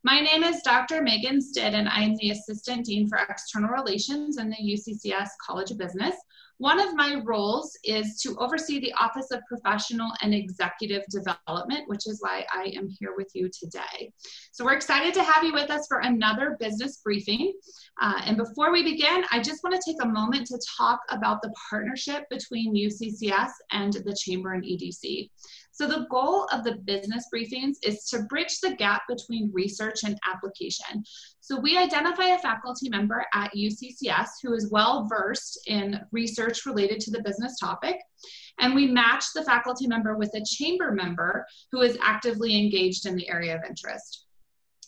My name is Dr. Megan Stitt, and I'm the Assistant Dean for External Relations in the UCCS College of Business. One of my roles is to oversee the Office of Professional and Executive Development, which is why I am here with you today. So we're excited to have you with us for another business briefing. And before we begin, I just want to take a moment to talk about the partnership between UCCS and the Chamber and EDC. So the goal of the business briefings is to bridge the gap between research and application. So we identify a faculty member at UCCS who is well-versed in research related to the business topic, and we match the faculty member with a chamber member who is actively engaged in the area of interest.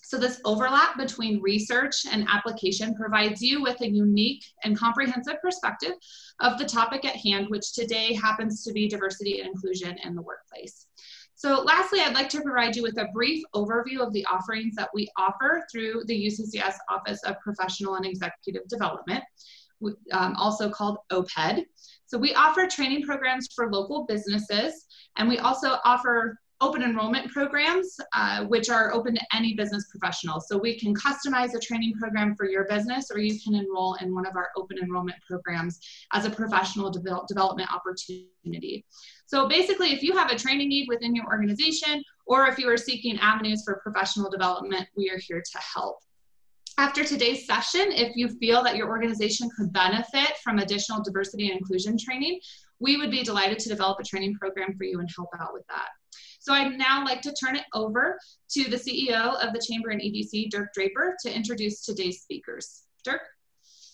So this overlap between research and application provides you with a unique and comprehensive perspective of the topic at hand, which today happens to be diversity and inclusion in the workplace. So lastly, I'd like to provide you with a brief overview of the offerings that we offer through the UCCS Office of Professional and Executive Development, also called OPED. So we offer training programs for local businesses, and we also offer open enrollment programs, which are open to any business professional. So we can customize a training program for your business, or you can enroll in one of our open enrollment programs as a professional development opportunity. So basically, if you have a training need within your organization, or if you are seeking avenues for professional development, we are here to help. After today's session, if you feel that your organization could benefit from additional diversity and inclusion training, we would be delighted to develop a training program for you and help out with that. So I'd now like to turn it over to the CEO of the Chamber and EDC, Dirk Draper, to introduce today's speakers. Dirk?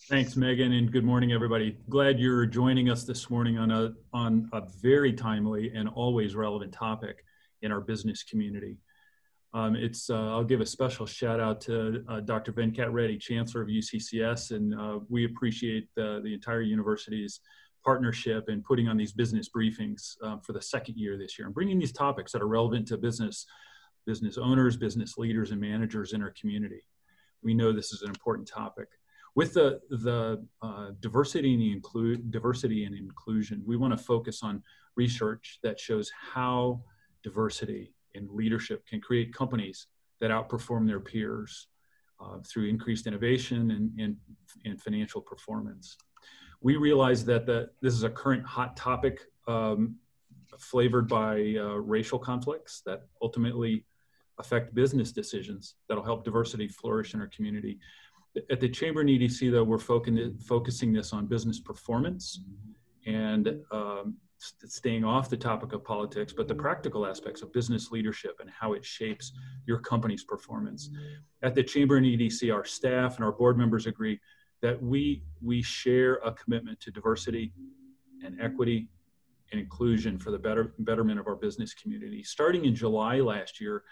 Thanks, Megan, and good morning, everybody. Glad you're joining us this morning on a very timely and always relevant topic in our business community. I'll give a special shout out to Dr. Venkat Reddy, Chancellor of UCCS, and we appreciate the entire university's partnership in putting on these business briefings for the second year this year and bringing these topics that are relevant to business owners, business leaders, and managers in our community. We know this is an important topic. With the diversity and inclusion, we want to focus on research that shows how diversity in leadership can create companies that outperform their peers through increased innovation and financial performance. We realize that this is a current hot topic flavored by racial conflicts that ultimately affect business decisions that'll help diversity flourish in our community. At the Chamber and EDC, though, we're focusing this on business performance and staying off the topic of politics, but the practical aspects of business leadership and how it shapes your company's performance. At the Chamber and EDC, our staff and our board members agree that we share a commitment to diversity and equity and inclusion for the betterment of our business community. Starting in July last year,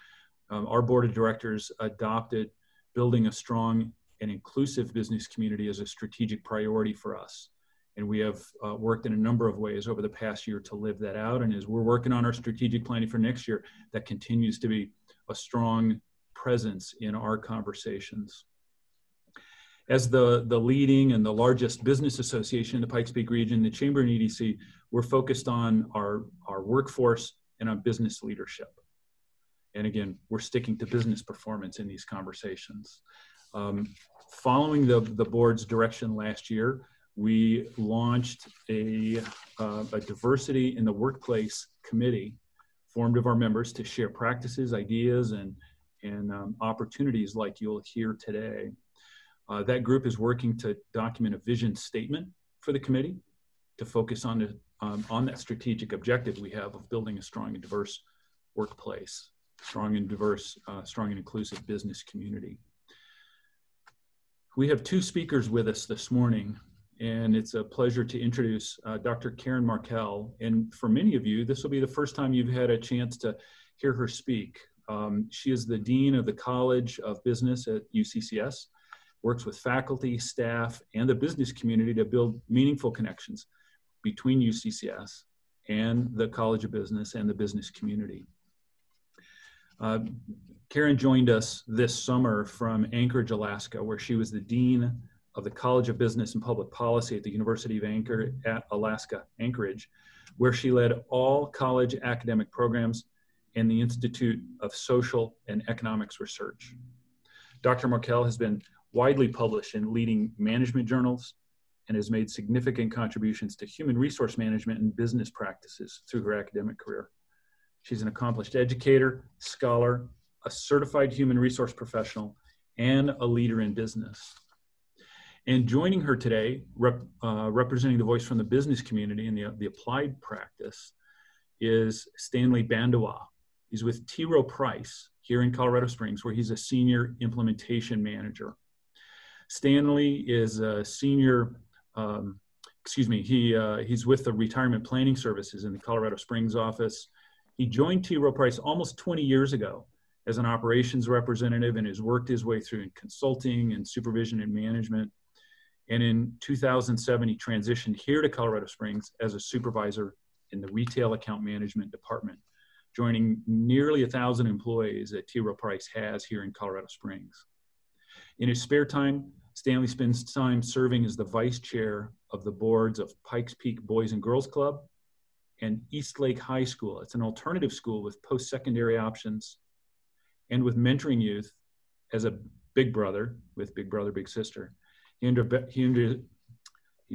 our board of directors adopted building a strong and inclusive business community as a strategic priority for us. And we have worked in a number of ways over the past year to live that out. And as we're working on our strategic planning for next year, that continues to be a strong presence in our conversations. As the leading and the largest business association in the Pikes Peak region, the Chamber and EDC, we're focused on our workforce and on business leadership. And again, we're sticking to business performance in these conversations. Following the board's direction last year, we launched a diversity in the workplace committee formed of our members to share practices, ideas, and opportunities like you'll hear today. That group is working to document a vision statement for the committee to focus on that strategic objective we have of building a strong and diverse workplace, strong and inclusive business community. We have two speakers with us this morning, and it's a pleasure to introduce Dr. Karen Markel. And for many of you, this will be the first time you've had a chance to hear her speak. She is the Dean of the College of Business at UCCS, works with faculty, staff, and the business community to build meaningful connections between UCCS and the College of Business and the business community. Karen joined us this summer from Anchorage, Alaska, where she was the Dean of the College of Business and Public Policy at the University of Alaska, Anchorage, where she led all college academic programs and the Institute of Social and Economics Research. Dr. Markel has been widely published in leading management journals and has made significant contributions to human resource management and business practices through her academic career. She's an accomplished educator, scholar, a certified human resource professional, and a leader in business. And joining her today, representing the voice from the business community and the applied practice, is Stanley Bandawa. He's with T. Rowe Price here in Colorado Springs, where he's a senior implementation manager. Stanley is a senior, he's with the Retirement Planning Services in the Colorado Springs office. He joined T. Rowe Price almost 20 years ago as an operations representative and has worked his way through in consulting and supervision and management. And in 2007, he transitioned here to Colorado Springs as a supervisor in the retail account management department, joining nearly 1,000 employees that T. Rowe Price has here in Colorado Springs. In his spare time, Stanley spends time serving as the vice chair of the boards of Pikes Peak Boys and Girls Club and East Lake High School. It's an alternative school with post-secondary options and with mentoring youth as a big brother with Big Brother, Big Sister. He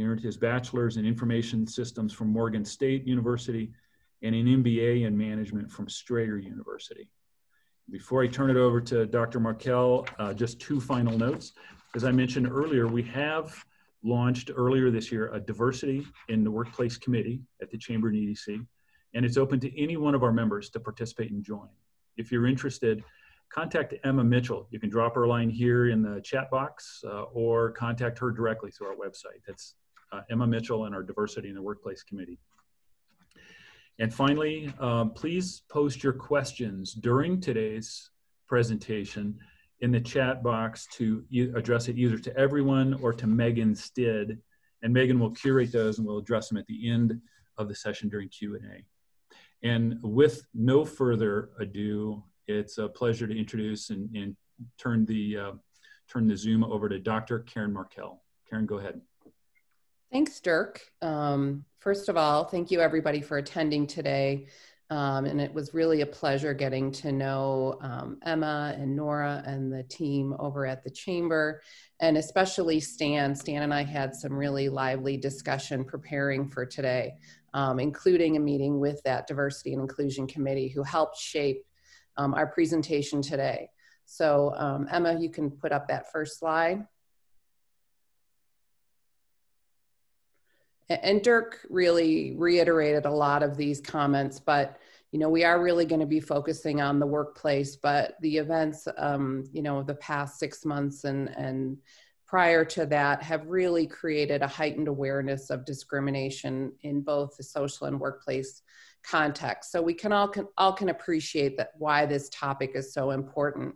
earned his bachelor's in information systems from Morgan State University and an MBA in management from Strayer University. Before I turn it over to Dr. Markel, just two final notes. As I mentioned earlier, we have launched earlier this year a diversity in the workplace committee at the Chamber EDC, and it's open to any one of our members to participate and join. If you're interested, contact Emma Mitchell. You can drop her a line here in the chat box or contact her directly through our website. That's Emma Mitchell and our Diversity in the Workplace Committee. And finally, please post your questions during today's presentation in the chat box to address it either to everyone or to Megan Stidd. And Megan will curate those and we'll address them at the end of the session during Q&A. And with no further ado, it's a pleasure to introduce and turn the Zoom over to Dr. Karen Markel. Karen, go ahead. Thanks, Dirk. First of all, thank you everybody for attending today. And it was really a pleasure getting to know Emma and Nora and the team over at the Chamber, and especially Stan. Stan and I had some really lively discussion preparing for today, including a meeting with that Diversity and Inclusion Committee who helped shape our presentation today. So Emma, you can put up that first slide. And Dirk really reiterated a lot of these comments, but we are really going to be focusing on the workplace, but the events, of the past 6 months and prior to that have really created a heightened awareness of discrimination in both the social and workplace context. So we can all can appreciate that why this topic is so important.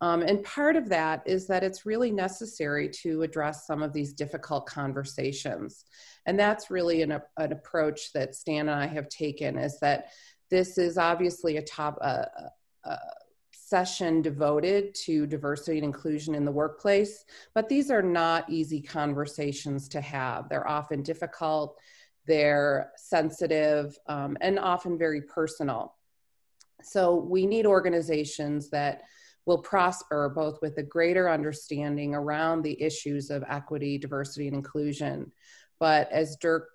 And part of that is that it's really necessary to address some of these difficult conversations. And that's really an approach that Stan and I have taken, is that this is obviously a session devoted to diversity and inclusion in the workplace, but these are not easy conversations to have. They're often difficult, they're sensitive, and often very personal. So we need organizations that will prosper both with a greater understanding around the issues of equity, diversity, and inclusion. But as Dirk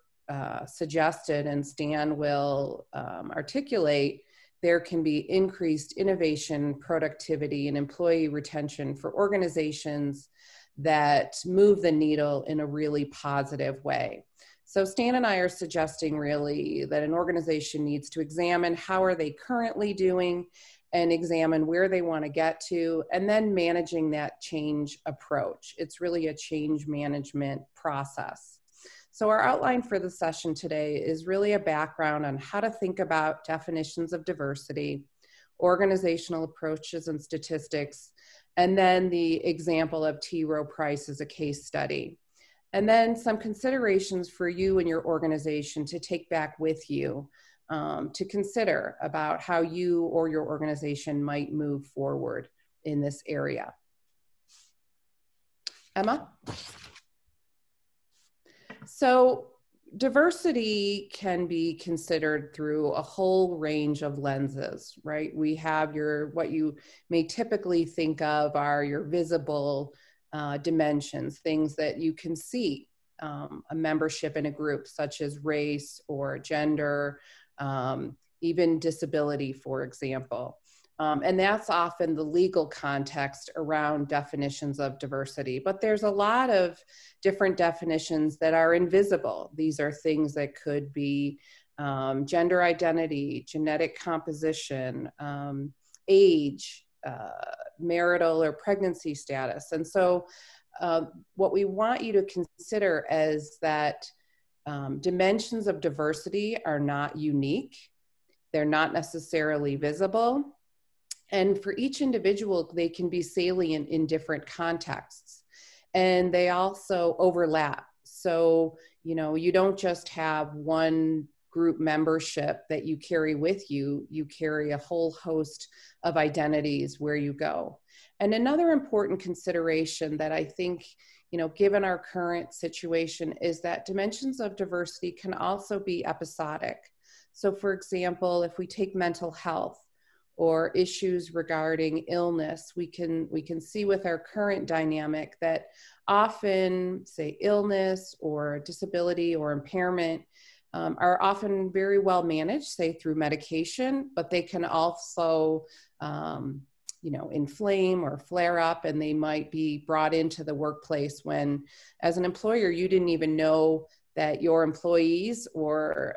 suggested and Stan will articulate, there can be increased innovation, productivity, and employee retention for organizations that move the needle in a really positive way. So Stan and I are suggesting really that an organization needs to examine how are they currently doing and examine where they want to get to, and then managing that change approach. It's really a change management process. So our outline for the session today is really a background on how to think about definitions of diversity, organizational approaches and statistics, and then the example of T. Rowe Price as a case study. And then some considerations for you and your organization to take back with you to consider about how you or your organization might move forward in this area. Emma? So diversity can be considered through a whole range of lenses, right? We have what you may typically think of are your visible dimensions, things that you can see, a membership in a group such as race or gender, even disability, for example. And that's often the legal context around definitions of diversity. But there's a lot of different definitions that are invisible. These are things that could be gender identity, genetic composition, age, marital or pregnancy status. And so what we want you to consider is that dimensions of diversity are not unique. They're not necessarily visible. And for each individual, they can be salient in different contexts. And they also overlap. So, you know, you don't just have one group membership that you carry with you, you carry a whole host of identities where you go. And another important consideration that I think, you know, given our current situation, is that dimensions of diversity can also be episodic. So for example, if we take mental health or issues regarding illness, we can see with our current dynamic that often, say, illness or disability or impairment are often very well managed, say through medication, but they can also, you know, inflame or flare up, and they might be brought into the workplace when, as an employer, you didn't even know that your employees or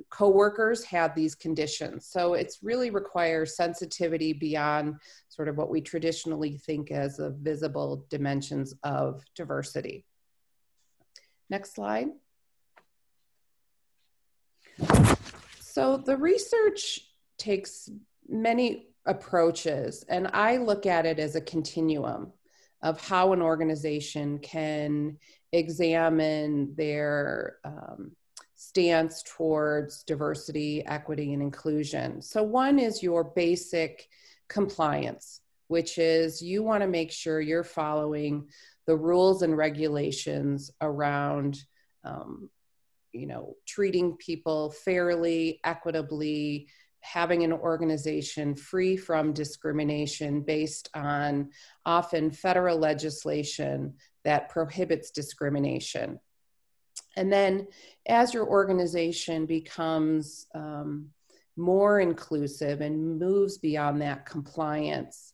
coworkers had these conditions. So it's really requires sensitivity beyond sort of what we traditionally think as the visible dimensions of diversity. Next slide. So the research takes many approaches, and I look at it as a continuum of how an organization can examine their stance towards diversity, equity, and inclusion. So one is your basic compliance, which is you want to make sure you're following the rules and regulations around you know, treating people fairly, equitably, having an organization free from discrimination based on often federal legislation that prohibits discrimination. And then as your organization becomes more inclusive and moves beyond that compliance,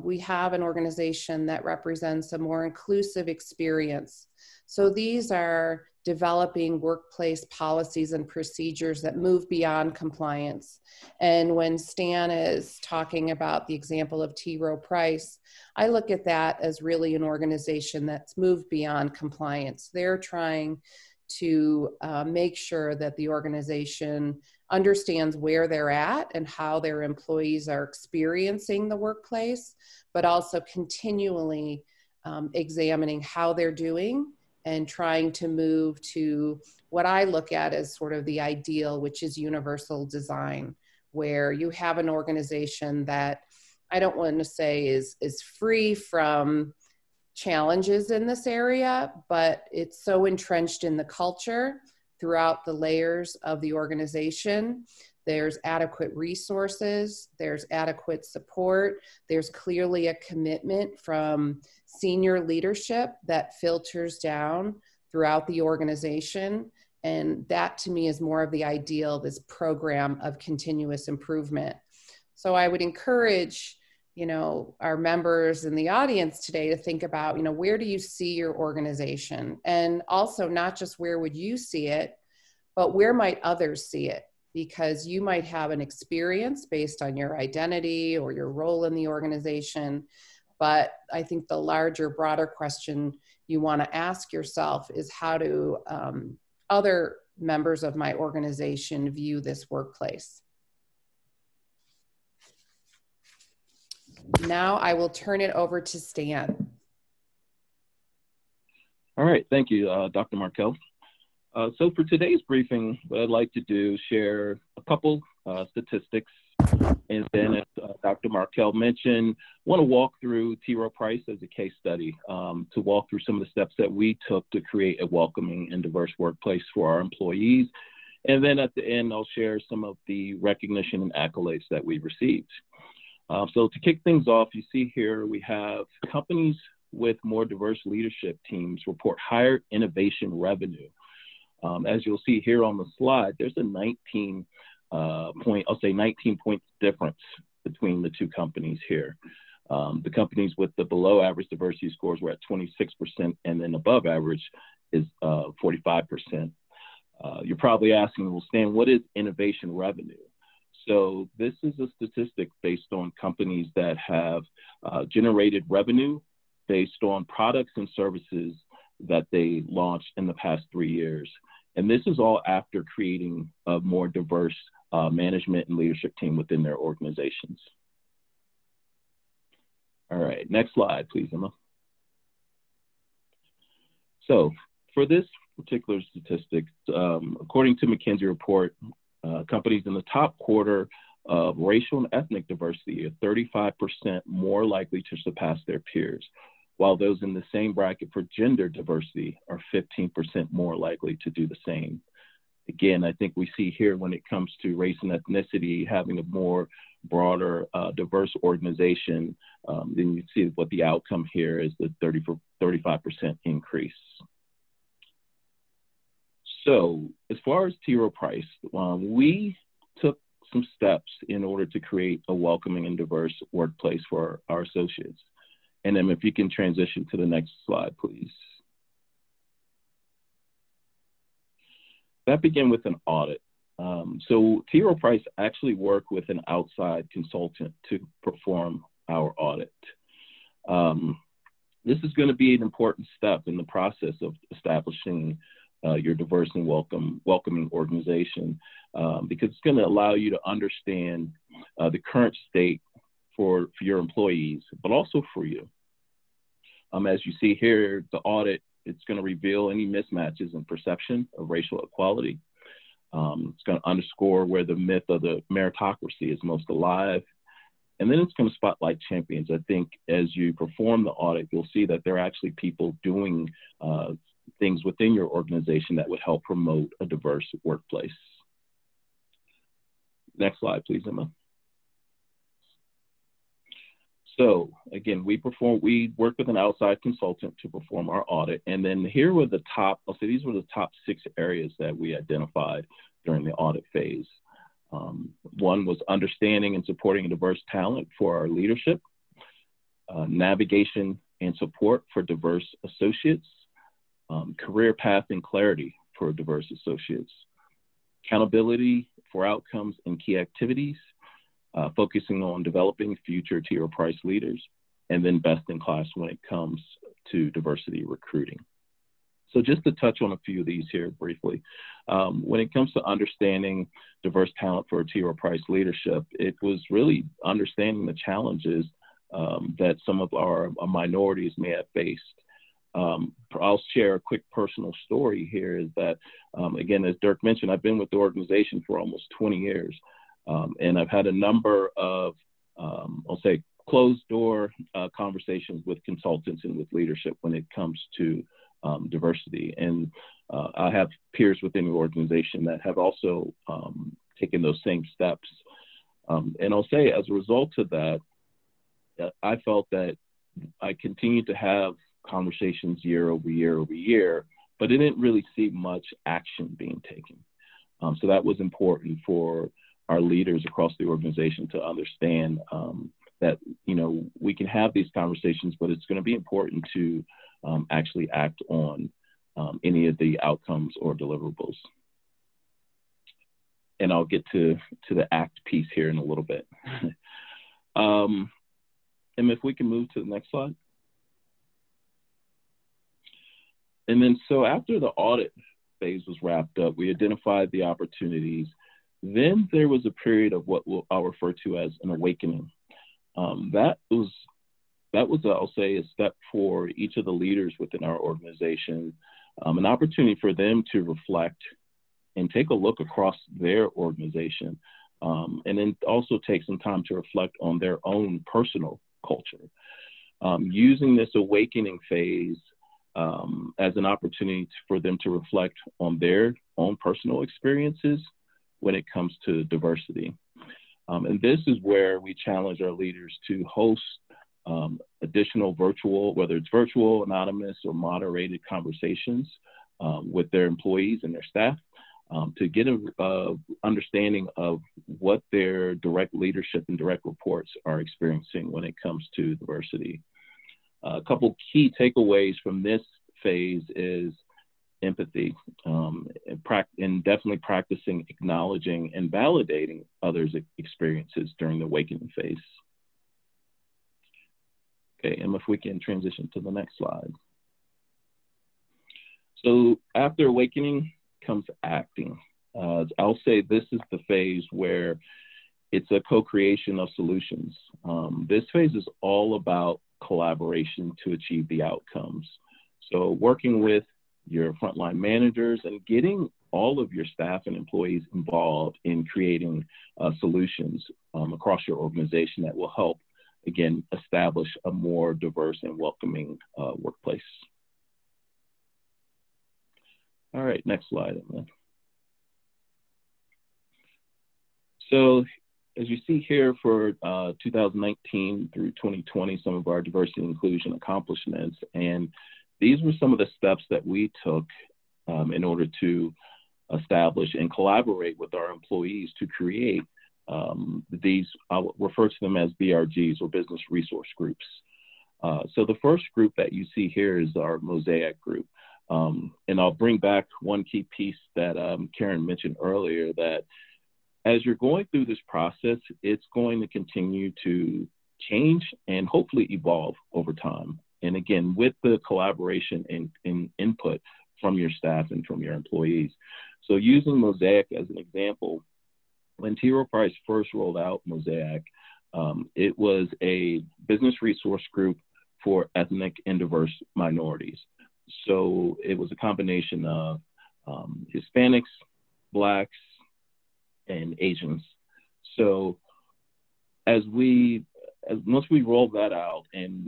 we have an organization that represents a more inclusive experience. So these are developing workplace policies and procedures that move beyond compliance. And when Stan is talking about the example of T. Rowe Price, I look at that as really an organization that's moved beyond compliance. They're trying to make sure that the organization understands where they're at and how their employees are experiencing the workplace, but also continually examining how they're doing and trying to move to what I look at as sort of the ideal, which is universal design, where you have an organization that I don't want to say is free from challenges in this area, but it's so entrenched in the culture throughout the layers of the organization. There's adequate resources, there's adequate support, there's clearly a commitment from senior leadership that filters down throughout the organization. And that to me is more of the ideal, this program of continuous improvement. So I would encourage, you know, our members in the audience today to think about, you know, where do you see your organization? And also not just where would you see it, but where might others see it? Because you might have an experience based on your identity or your role in the organization. But I think the larger, broader question you want to ask yourself is, how do other members of my organization view this workplace? Now I will turn it over to Stan. All right, thank you, Dr. Markel. So for today's briefing, what I'd like to do is share a couple statistics And then, as Dr. Markel mentioned, I want to walk through T. Rowe Price as a case study to walk through some of the steps that we took to create a welcoming and diverse workplace for our employees. And then at the end, I'll share some of the recognition and accolades that we received. So to kick things off, you see here we have companies with more diverse leadership teams report higher innovation revenue. As you'll see here on the slide, there's a 19 point difference between the two companies here. The companies with the below average diversity scores were at 26%, and then above average is 45%. You're probably asking, well, Stan, what is innovation revenue? So this is a statistic based on companies that have generated revenue based on products and services that they launched in the past 3 years. And this is all after creating a more diverse management and leadership team within their organizations. All right, next slide, please, Emma. So for this particular statistic, according to McKinsey report, companies in the top quarter of racial and ethnic diversity are 35% more likely to surpass their peers, while those in the same bracket for gender diversity are 15% more likely to do the same. Again, I think we see here when it comes to race and ethnicity, having a more broader, diverse organization, then you see what the outcome here is, the 35% increase. So as far as T. Rowe Price, we took some steps in order to create a welcoming and diverse workplace for our associates. And then if you can transition to the next slide, please. That began with an audit. So T. Rowe Price actually worked with an outside consultant to perform our audit. This is going to be an important step in the process of establishing your diverse and welcoming organization, because it's going to allow you to understand the current state for your employees, but also for you. As you see here, the audit, it's going to reveal any mismatches in perception of racial equality. It's going to underscore where the myth of the meritocracy is most alive. And then it's going to spotlight champions. I think as you perform the audit, you'll see that there are actually people doing things within your organization that would help promote a diverse workplace. Next slide, please, Emma. So again, we worked with an outside consultant to perform our audit. And then here were the top, these were the top 6 areas that we identified during the audit phase. One was understanding and supporting diverse talent for our leadership, navigation and support for diverse associates, career path and clarity for diverse associates, accountability for outcomes and key activities, focusing on developing future T. Rowe Price leaders, and then best in class when it comes to diversity recruiting. So just to touch on a few of these here briefly, when it comes to understanding diverse talent for T. Rowe Price leadership, it was really understanding the challenges that some of our minorities may have faced. I'll share a quick personal story here is that, again, as Dirk mentioned, I've been with the organization for almost 20 years. And I've had a number of, I'll say, closed door conversations with consultants and with leadership when it comes to diversity. And I have peers within the organization that have also taken those same steps. And I'll say as a result of that, I felt that I continued to have conversations year over year over year, but I didn't really see much action being taken. So that was important for our leaders across the organization to understand that, you know, we can have these conversations, but it's going to be important to actually act on any of the outcomes or deliverables. And I'll get to the act piece here in a little bit. And if we can move to the next slide. And then so after the audit phase was wrapped up, we identified the opportunities. Then there was a period of what I'll refer to as an awakening. That was, I'll say, a step for each of the leaders within our organization, an opportunity for them to reflect and take a look across their organization and then also take some time to reflect on their own personal culture. Using this awakening phase as an opportunity for them to reflect on their own personal experiences when it comes to diversity. And this is where we challenge our leaders to host additional virtual, whether it's virtual, anonymous, or moderated conversations with their employees and their staff to get a understanding of what their direct leadership and direct reports are experiencing when it comes to diversity. A couple key takeaways from this phase is empathy, and definitely practicing acknowledging and validating others' experiences during the awakening phase. Okay, and if we can transition to the next slide. So after awakening comes acting. I'll say this is the phase where it's a co-creation of solutions. This phase is all about collaboration to achieve the outcomes. So working with your frontline managers and getting all of your staff and employees involved in creating solutions across your organization that will help, again, establish a more diverse and welcoming workplace. All right, next slide, Emma. So as you see here for 2019 through 2020, some of our diversity and inclusion accomplishments, and these were some of the steps that we took in order to establish and collaborate with our employees to create these, I'll refer to them as BRGs, or business resource groups. So the first group that you see here is our Mosaic group. And I'll bring back one key piece that Karen mentioned earlier, that as you're going through this process, it's going to continue to change and hopefully evolve over time. And again, with the collaboration and input from your staff and from your employees. So using Mosaic as an example, when T. Rowe Price first rolled out Mosaic, it was a business resource group for ethnic and diverse minorities. So it was a combination of Hispanics, Blacks, and Asians. So once we rolled that out, and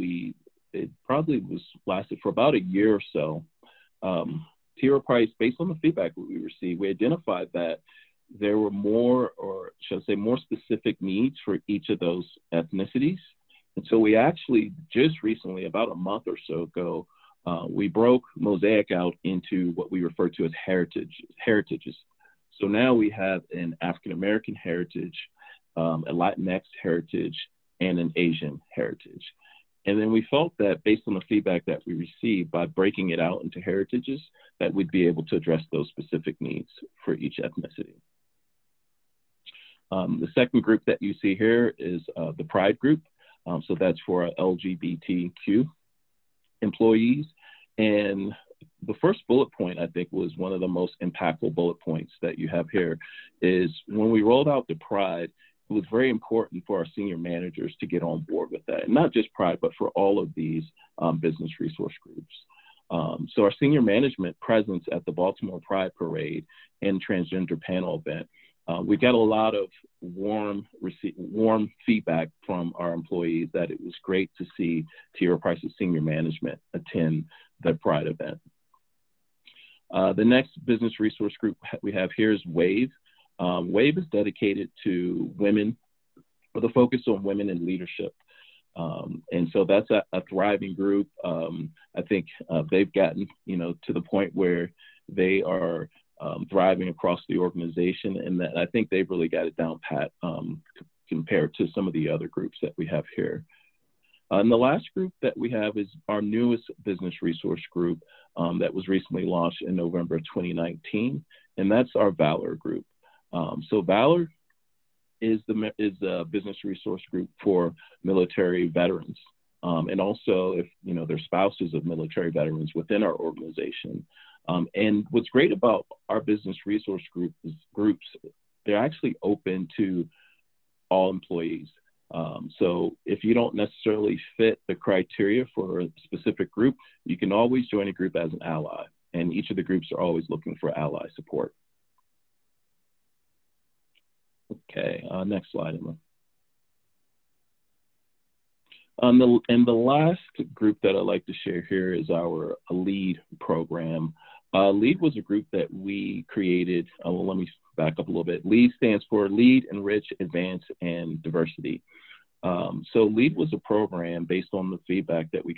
it probably lasted for about a year or so, T. Rowe Price, based on the feedback that we received, we identified that there were more, or should I say more specific needs for each of those ethnicities. And so we actually just recently, about a month or so ago, we broke Mosaic out into what we refer to as heritages. So now we have an African-American heritage, a Latinx heritage, and an Asian heritage. And then we felt that based on the feedback that we received, by breaking it out into heritages, that we'd be able to address those specific needs for each ethnicity. The second group that you see here is the Pride group. So that's for our LGBTQ employees. And the first bullet point, I think, was one of the most impactful bullet points that you have here, is when we rolled out the Pride, it was very important for our senior managers to get on board with that. And not just Pride, but for all of these business resource groups. So our senior management presence at the Baltimore Pride Parade and Transgender Panel event, we got a lot of warm feedback from our employees that it was great to see T. Rowe Price's senior management attend the Pride event. The next business resource group we have here is WAVE. WAVE is dedicated to women, with a focus on women in leadership. And so that's a thriving group. I think they've gotten, to the point where they are thriving across the organization, and that I think they've really got it down pat compared to some of the other groups that we have here. And the last group that we have is our newest business resource group that was recently launched in November of 2019, and that's our Valor group. So Valor is a business resource group for military veterans, and also if they're spouses of military veterans within our organization. And what's great about our business resource groups, they're actually open to all employees. So if you don't necessarily fit the criteria for a specific group, you can always join a group as an ally, and each of the groups are always looking for ally support. Okay, next slide, Emma. And the last group that I'd like to share here is our LEAD program. LEAD was a group that we created. Well, let me back up a little bit. LEAD stands for Lead, Enrich, Advance, and Diversity. So LEAD was a program based on the feedback that we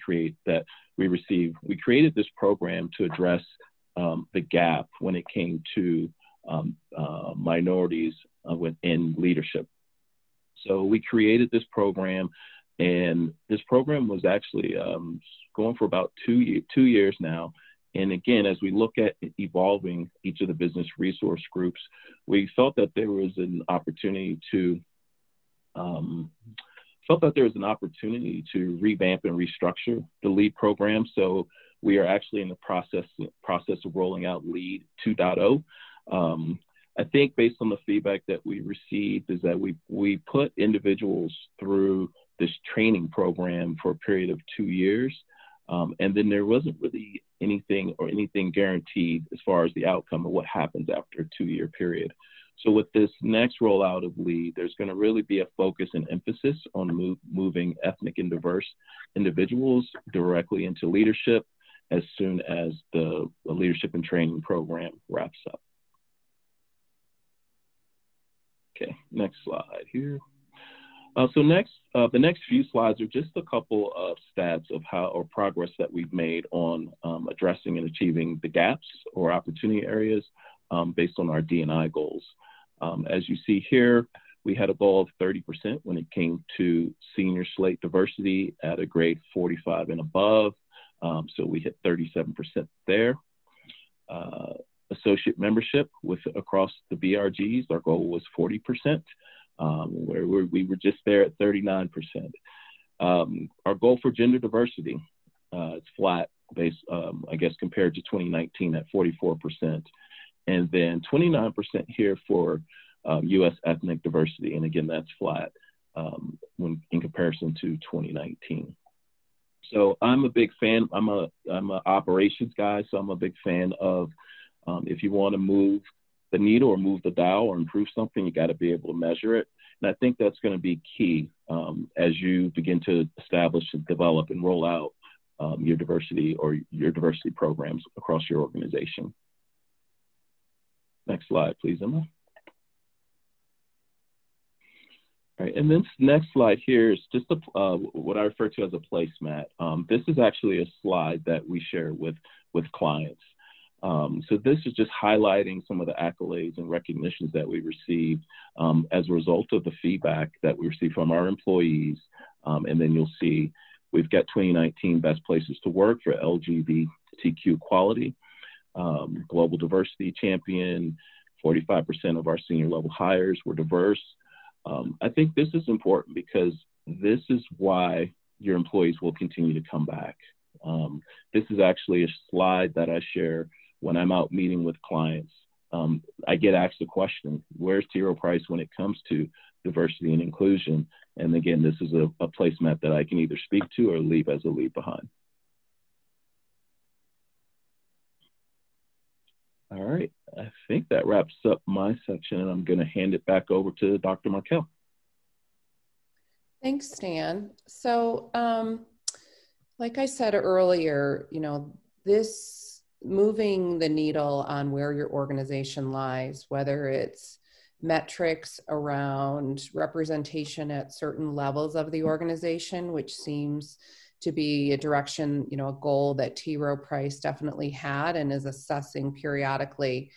received. We created this program to address the gap when it came to minorities within leadership. So we created this program, and this program was actually going for about 2 years now. And again, as we look at evolving each of the business resource groups, we felt that there was an opportunity to revamp and restructure the LEAD program. So we are actually in the process of rolling out LEAD 2.0. I think based on the feedback that we received is that we put individuals through this training program for a period of 2 years. And then there wasn't really anything guaranteed as far as the outcome of what happens after a 2-year period. So with this next rollout of LEAD, there's going to really be a focus and emphasis on moving ethnic and diverse individuals directly into leadership as soon as the leadership and training program wraps up. Okay, next slide here. So next, the next few slides are just a couple of stats of progress that we've made on addressing and achieving the gaps or opportunity areas based on our D&I goals. As you see here, we had a goal of 30% when it came to senior slate diversity at a grade 45 and above. So we hit 37% there. Associate membership across the BRGs, our goal was 40%. Where we were just there at 39%. Our goal for gender diversity, it's flat based, I guess, compared to 2019 at 44%. And then 29% here for U.S. ethnic diversity. And again, that's flat when in comparison to 2019. So I'm a big fan. I'm an operations guy, so I'm a big fan of if you want to move the needle or move the dial or improve something, you got to be able to measure it. And I think that's going to be key as you begin to establish and develop and roll out your diversity programs across your organization. Next slide, please, Emma. All right, and this next slide here is just what I refer to as a placemat. This is actually a slide that we share with clients. So this is just highlighting some of the accolades and recognitions that we received as a result of the feedback that we received from our employees. And then you'll see we've got 2019 Best Places to Work for LGBTQ equality, Global Diversity Champion, 45% of our senior level hires were diverse. I think this is important because this is why your employees will continue to come back. This is actually a slide that I share when I'm out meeting with clients. I get asked the question, where's T. Rowe Price when it comes to diversity and inclusion? And again, this is a placemat that I can either speak to or leave as a leave behind. All right, I think that wraps up my section, and I'm going to hand it back over to Dr. Markel. Thanks, Stan. So, like I said earlier, this moving the needle on where your organization lies, whether it's metrics around representation at certain levels of the organization, which seems to be a direction, a goal that T. Rowe Price definitely had and is assessing periodically.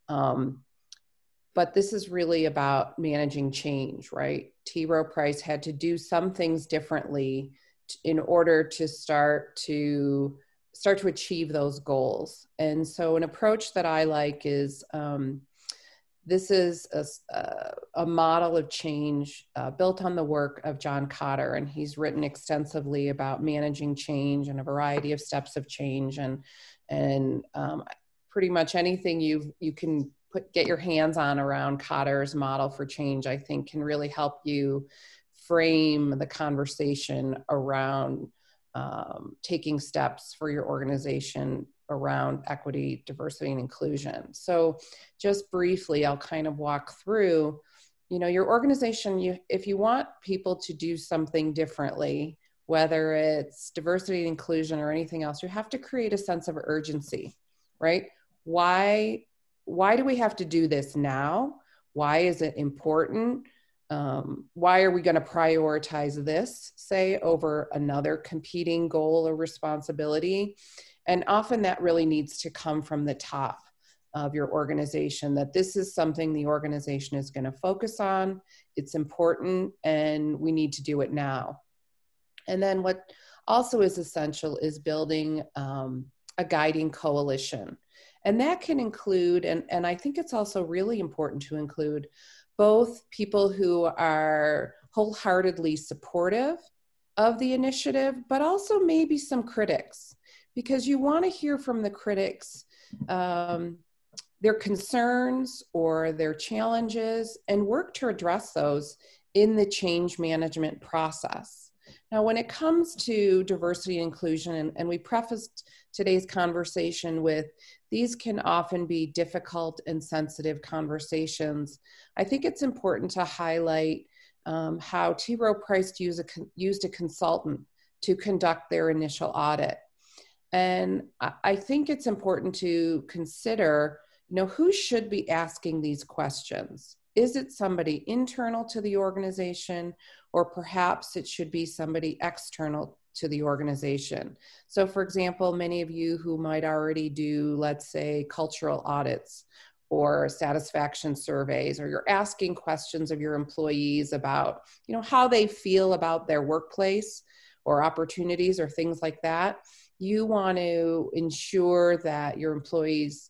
But this is really about managing change, right? T. Rowe Price had to do some things differently in order to start to achieve those goals. And so an approach that I like is, this is a model of change built on the work of John Kotter, and he's written extensively about managing change and a variety of steps of change, and pretty much anything you can get your hands on around Kotter's model for change, I think can really help you frame the conversation around taking steps for your organization around equity, diversity, and inclusion. So just briefly, I'll kind of walk through, your organization, if you want people to do something differently, whether it's diversity and inclusion or anything else, you have to create a sense of urgency, right? Why do we have to do this now? Why is it important? Why are we going to prioritize this, say, over another competing goal or responsibility? And often that really needs to come from the top of your organization, that this is something the organization is going to focus on. It's important and we need to do it now. And then what also is essential is building a guiding coalition. And that can include, and I think it's also really important to include both people who are wholeheartedly supportive of the initiative, but also maybe some critics, because you want to hear from the critics their concerns or their challenges and work to address those in the change management process. Now, when it comes to diversity and inclusion, and we prefaced today's conversation with, these can often be difficult and sensitive conversations, I think it's important to highlight how T. Rowe Price used a consultant to conduct their initial audit. And I think it's important to consider, who should be asking these questions? Is it somebody internal to the organization, or perhaps it should be somebody external to the organization? So for example, many of you who might already do, let's say, cultural audits or satisfaction surveys, or you're asking questions of your employees about, how they feel about their workplace or opportunities or things like that, you want to ensure that your employees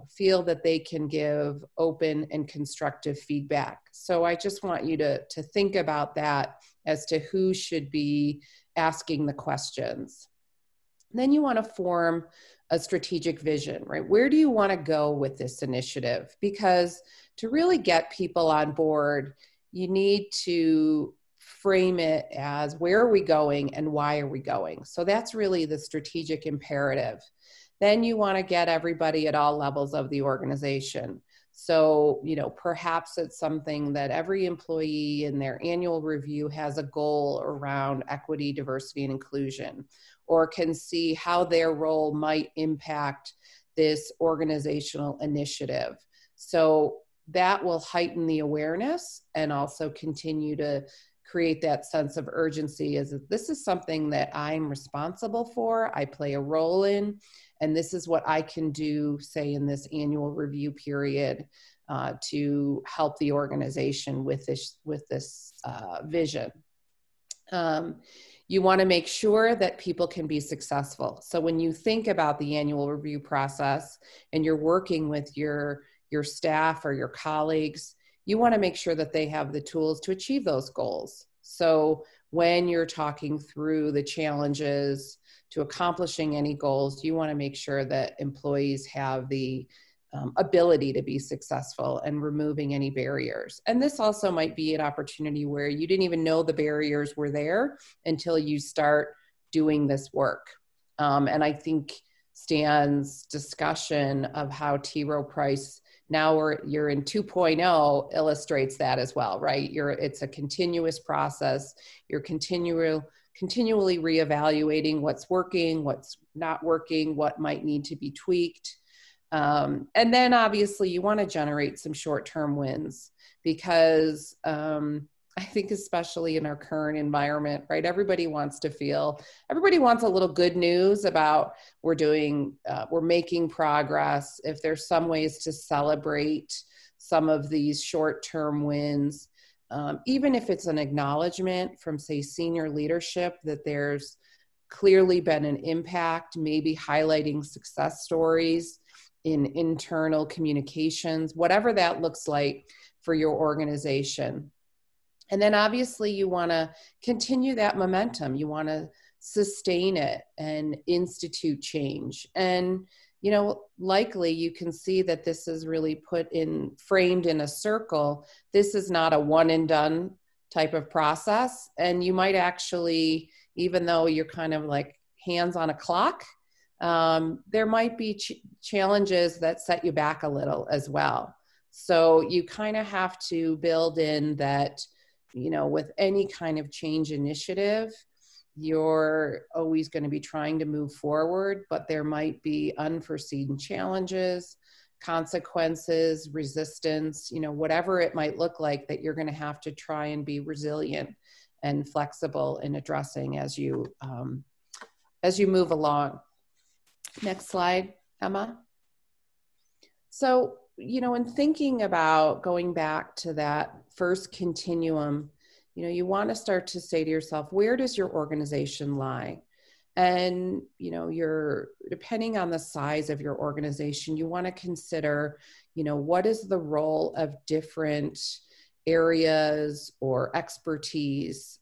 feel that they can give open and constructive feedback. So I just want you to think about that as to who should be asking the questions. Then you want to form a strategic vision, right? Where do you want to go with this initiative? Because to really get people on board, you need to frame it as, where are we going and why are we going? So that's really the strategic imperative. Then you want to get everybody at all levels of the organization. So, perhaps it's something that every employee in their annual review has a goal around equity, diversity, and inclusion, or can see how their role might impact this organizational initiative. So that will heighten the awareness and also continue to create that sense of urgency, as this is something that I'm responsible for, I play a role in, and this is what I can do, say, in this annual review period to help the organization with this vision. You want to make sure that people can be successful. So when you think about the annual review process and you're working with your staff or your colleagues, you want to make sure that they have the tools to achieve those goals. So when you're talking through the challenges to accomplishing any goals, you want to make sure that employees have the ability to be successful and removing any barriers. And this also might be an opportunity where you didn't even know the barriers were there until you start doing this work. And I think Stan's discussion of how T. Rowe Price, now you're in 2.0, illustrates that as well, right? It's a continuous process. You're continually reevaluating what's working, what's not working, what might need to be tweaked. And then obviously you want to generate some short-term wins, because I think especially in our current environment, right? Everybody wants a little good news about we're making progress. If there's some ways to celebrate some of these short-term wins, even if it's an acknowledgement from, say, senior leadership that there's clearly been an impact, maybe highlighting success stories in internal communications, whatever that looks like for your organization. And then obviously you want to continue that momentum. You want to sustain it and institute change. And, likely you can see that this is really framed in a circle. This is not a one and done type of process. And you might actually, even though you're kind of like hands on a clock, there might be challenges that set you back a little as well. So you kind of have to build in that, with any kind of change initiative, you're always going to be trying to move forward, but there might be unforeseen challenges, consequences, resistance, whatever it might look like, that you're going to have to try and be resilient and flexible in addressing as you move along. Next slide, Emma. So, in thinking about going back to that first continuum, you want to start to say to yourself, where does your organization lie? And, depending on the size of your organization, you want to consider, what is the role of different areas or expertise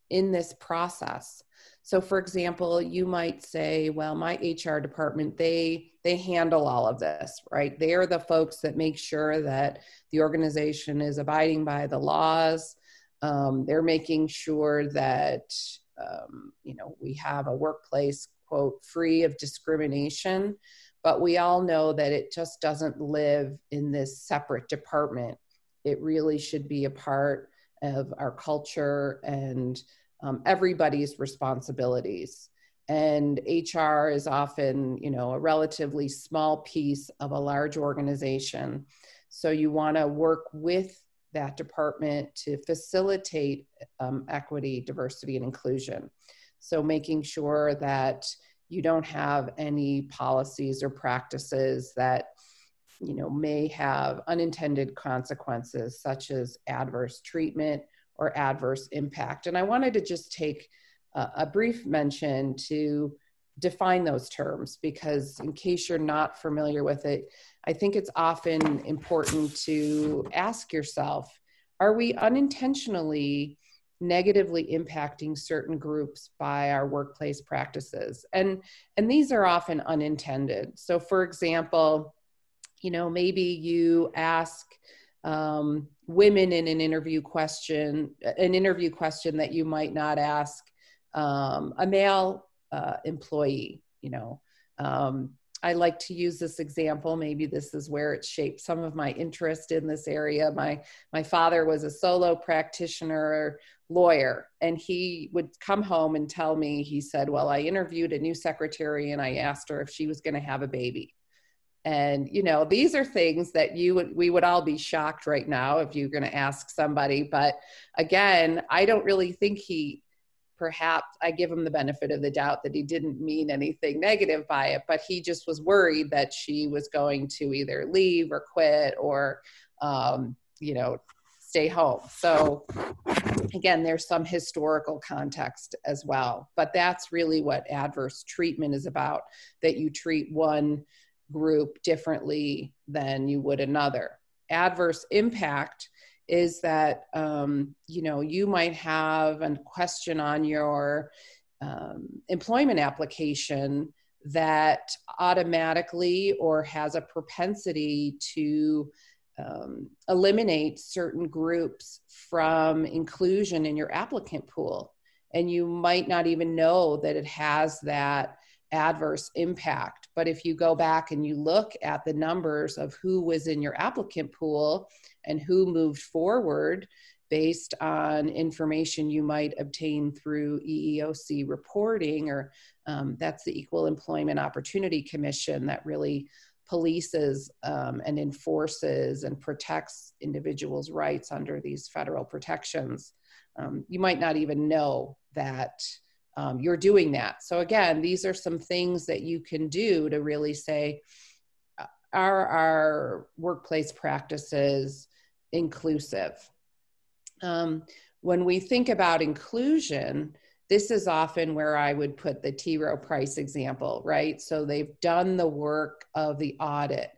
in this process. So for example, you might say, well, my HR department, they handle all of this, right? They are the folks that make sure that the organization is abiding by the laws. They're making sure that, we have a workplace, quote, free of discrimination. But we all know that it just doesn't live in this separate department. It really should be a part of our culture and everybody's responsibilities. And HR is often, a relatively small piece of a large organization. So you want to work with that department to facilitate equity, diversity, and inclusion. So making sure that you don't have any policies or practices that may have unintended consequences, such as adverse treatment or adverse impact. And I wanted to just take a brief mention to define those terms, because in case you're not familiar with it, I think it's often important to ask yourself, are we unintentionally negatively impacting certain groups by our workplace practices? And these are often unintended. So for example, maybe you ask women in an interview question that you might not ask a male employee. I like to use this example. Maybe this is where it shaped some of my interest in this area. My father was a solo practitioner lawyer, and he would come home and tell me, he said, well, I interviewed a new secretary and I asked her if she was going to have a baby. And, these are things that we would all be shocked right now if you're going to ask somebody. But again, I don't really think perhaps I give him the benefit of the doubt that he didn't mean anything negative by it, but he just was worried that she was going to either leave or quit or, stay home. So again, there's some historical context as well, but that's really what adverse treatment is about, that you treat one group differently than you would another. Adverse impact is that, you might have a question on your employment application that automatically or has a propensity to eliminate certain groups from inclusion in your applicant pool. And you might not even know that it has that adverse impact. But if you go back and you look at the numbers of who was in your applicant pool and who moved forward based on information you might obtain through EEOC reporting, or that's the Equal Employment Opportunity Commission that really polices and enforces and protects individuals' rights under these federal protections. You might not even know that you're doing that. So again, these are some things that you can do to really say, are our workplace practices inclusive? When we think about inclusion, this is often where I would put the T. Rowe Price example, right? So they've done the work of the audit,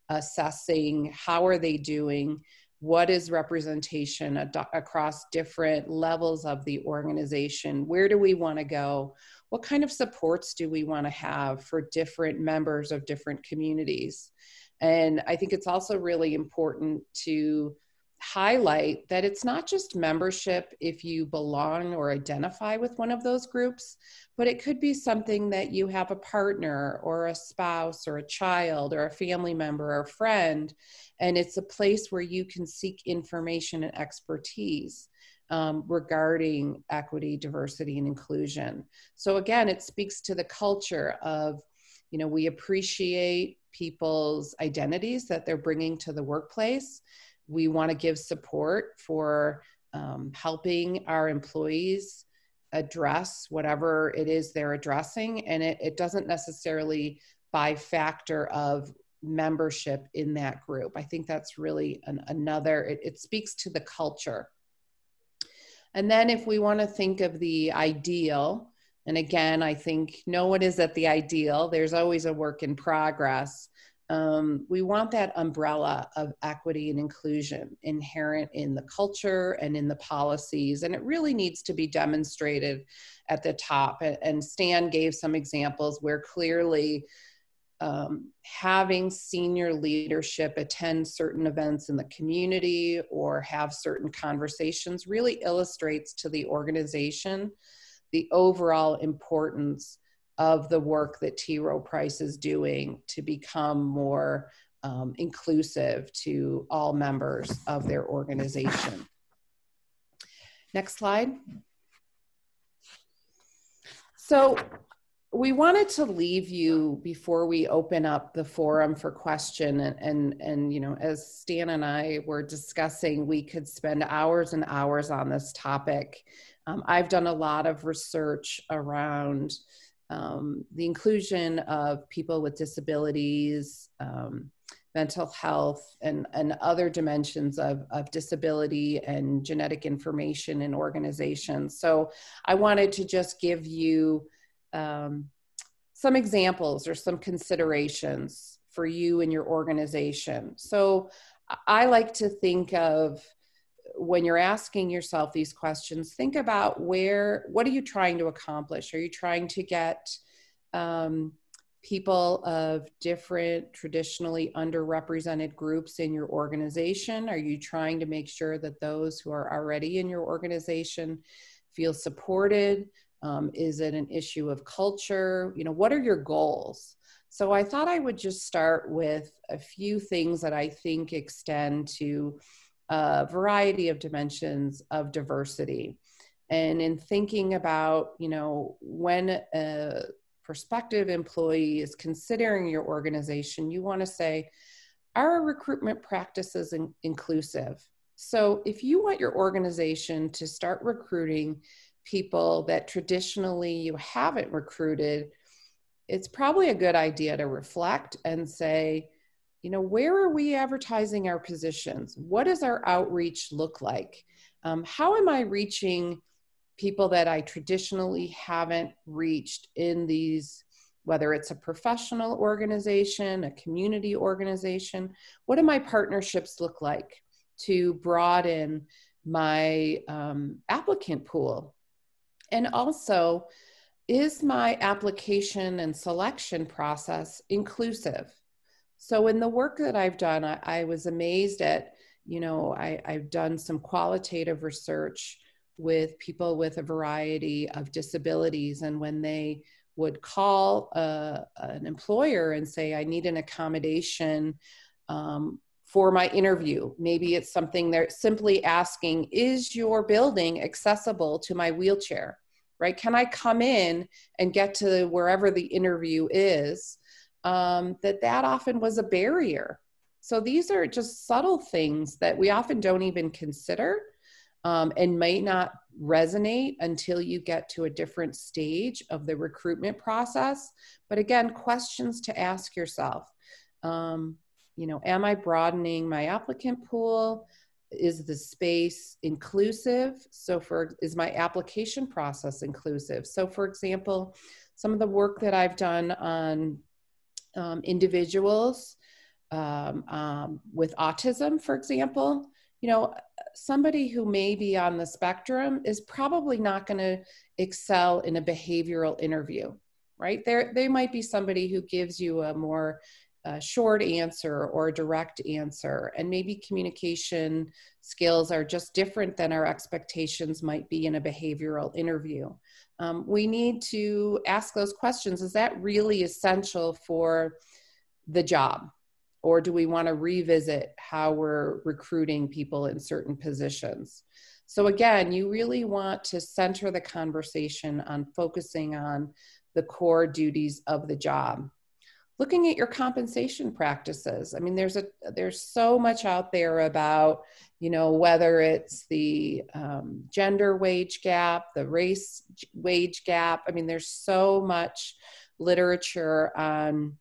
assessing how are they doing, what is representation across different levels of the organization, where do we want to go, what kind of supports do we want to have for different members of different communities. And I think it's also really important to highlight that it's not just membership if you belong or identify with one of those groups, but it could be something that you have a partner or a spouse or a child or a family member or a friend, and it's a place where you can seek information and expertise regarding equity, diversity, and inclusion. So again, it speaks to the culture of, you know, we appreciate people's identities that they're bringing to the workplace. We want to give support for helping our employees address whatever it is they're addressing. And it doesn't necessarily by factor of membership in that group. I think that's really it speaks to the culture. And then if we want to think of the ideal, and again, I think no one is at the ideal, there's always a work in progress. We want that umbrella of equity and inclusion inherent in the culture and in the policies, and it really needs to be demonstrated at the top. And Stan gave some examples where clearly having senior leadership attend certain events in the community or have certain conversations really illustrates to the organization the overall importance of the work that T. Rowe Price is doing to become more inclusive to all members of their organization. Next slide. So we wanted to leave you before we open up the forum for question, and you know, as Stan and I were discussing, we could spend hours and hours on this topic. I've done a lot of research around the inclusion of people with disabilities, mental health, and other dimensions of disability and genetic information in organizations. So I wanted to just give you some examples or some considerations for you and your organization. So I like to think of, when you're asking yourself these questions, think about what are you trying to accomplish? Are you trying to get people of different traditionally underrepresented groups in your organization? Are you trying to make sure that those who are already in your organization feel supported? Is it an issue of culture? You know, what are your goals? So I thought I would just start with a few things that I think extend to a variety of dimensions of diversity. And in thinking about, you know, when a prospective employee is considering your organization, you want to say, are our recruitment practices inclusive? So if you want your organization to start recruiting people that traditionally you haven't recruited, it's probably a good idea to reflect and say, you know, where are we advertising our positions? What does our outreach look like? How am I reaching people that I traditionally haven't reached in these, whether it's a professional organization, a community organization? What do my partnerships look like to broaden my applicant pool? And also, is my application and selection process inclusive? So in the work that I've done, I was amazed at, you know, I've done some qualitative research with people with a variety of disabilities. And when they would call an employer and say, I need an accommodation for my interview, maybe it's something they're simply asking, is your building accessible to my wheelchair, right? Can I come in and get to wherever the interview is? That often was a barrier. So these are just subtle things that we often don't even consider and might not resonate until you get to a different stage of the recruitment process. But again, questions to ask yourself. You know, am I broadening my applicant pool? Is the space inclusive? Is my application process inclusive? So for example, some of the work that I've done on individuals with autism, for example, you know, somebody who may be on the spectrum is probably not going to excel in a behavioral interview, right? They might be somebody who gives you a more a short answer or a direct answer, and maybe communication skills are just different than our expectations might be in a behavioral interview. We need to ask those questions. Is that really essential for the job? Or do we want to revisit how we're recruiting people in certain positions? So again, you really want to center the conversation on focusing on the core duties of the job. Looking at your compensation practices. I mean, there's so much out there about, you know, whether it's the gender wage gap, the race wage gap. I mean, there's so much literature on,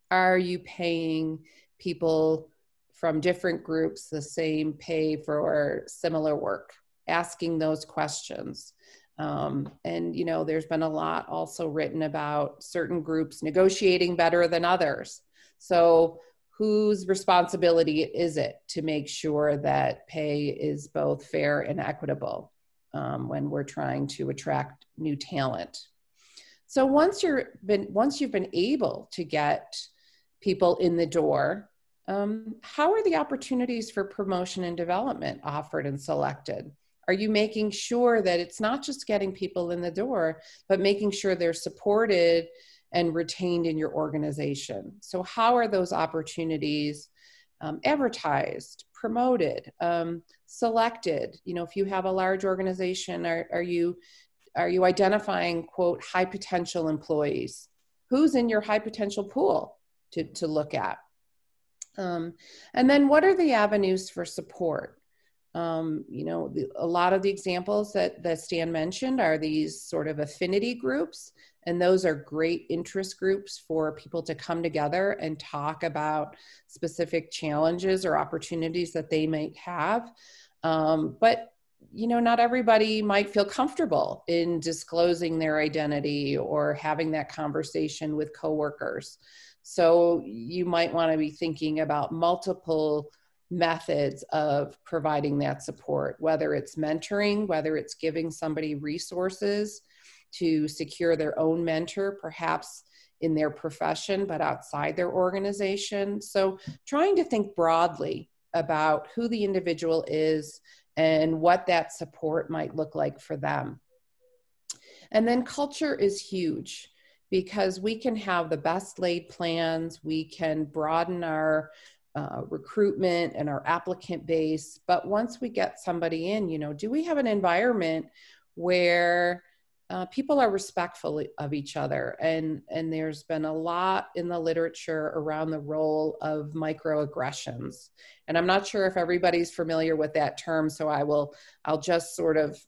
are you paying people from different groups the same pay for similar work? Asking those questions. And, you know, there's been a lot also written about certain groups negotiating better than others. So whose responsibility is it to make sure that pay is both fair and equitable when we're trying to attract new talent? So once you've been able to get people in the door, how are the opportunities for promotion and development offered and selected? Are you making sure that it's not just getting people in the door, but making sure they're supported and retained in your organization? So how are those opportunities advertised, promoted, selected? You know, if you have a large organization, are you identifying, quote, high potential employees? Who's in your high potential pool to look at? And then what are the avenues for support? You know, a lot of the examples that Stan mentioned are these sort of affinity groups, and those are great interest groups for people to come together and talk about specific challenges or opportunities that they might have. But, you know, not everybody might feel comfortable in disclosing their identity or having that conversation with coworkers. So you might want to be thinking about multiple methods of providing that support, whether it's mentoring, whether it's giving somebody resources to secure their own mentor, perhaps in their profession, but outside their organization. So trying to think broadly about who the individual is and what that support might look like for them. And then culture is huge, because we can have the best laid plans, we can broaden our recruitment and our applicant base. But once we get somebody in, you know, do we have an environment where people are respectful of each other? And there's been a lot in the literature around the role of microaggressions. And I'm not sure if everybody's familiar with that term, so I'll just sort of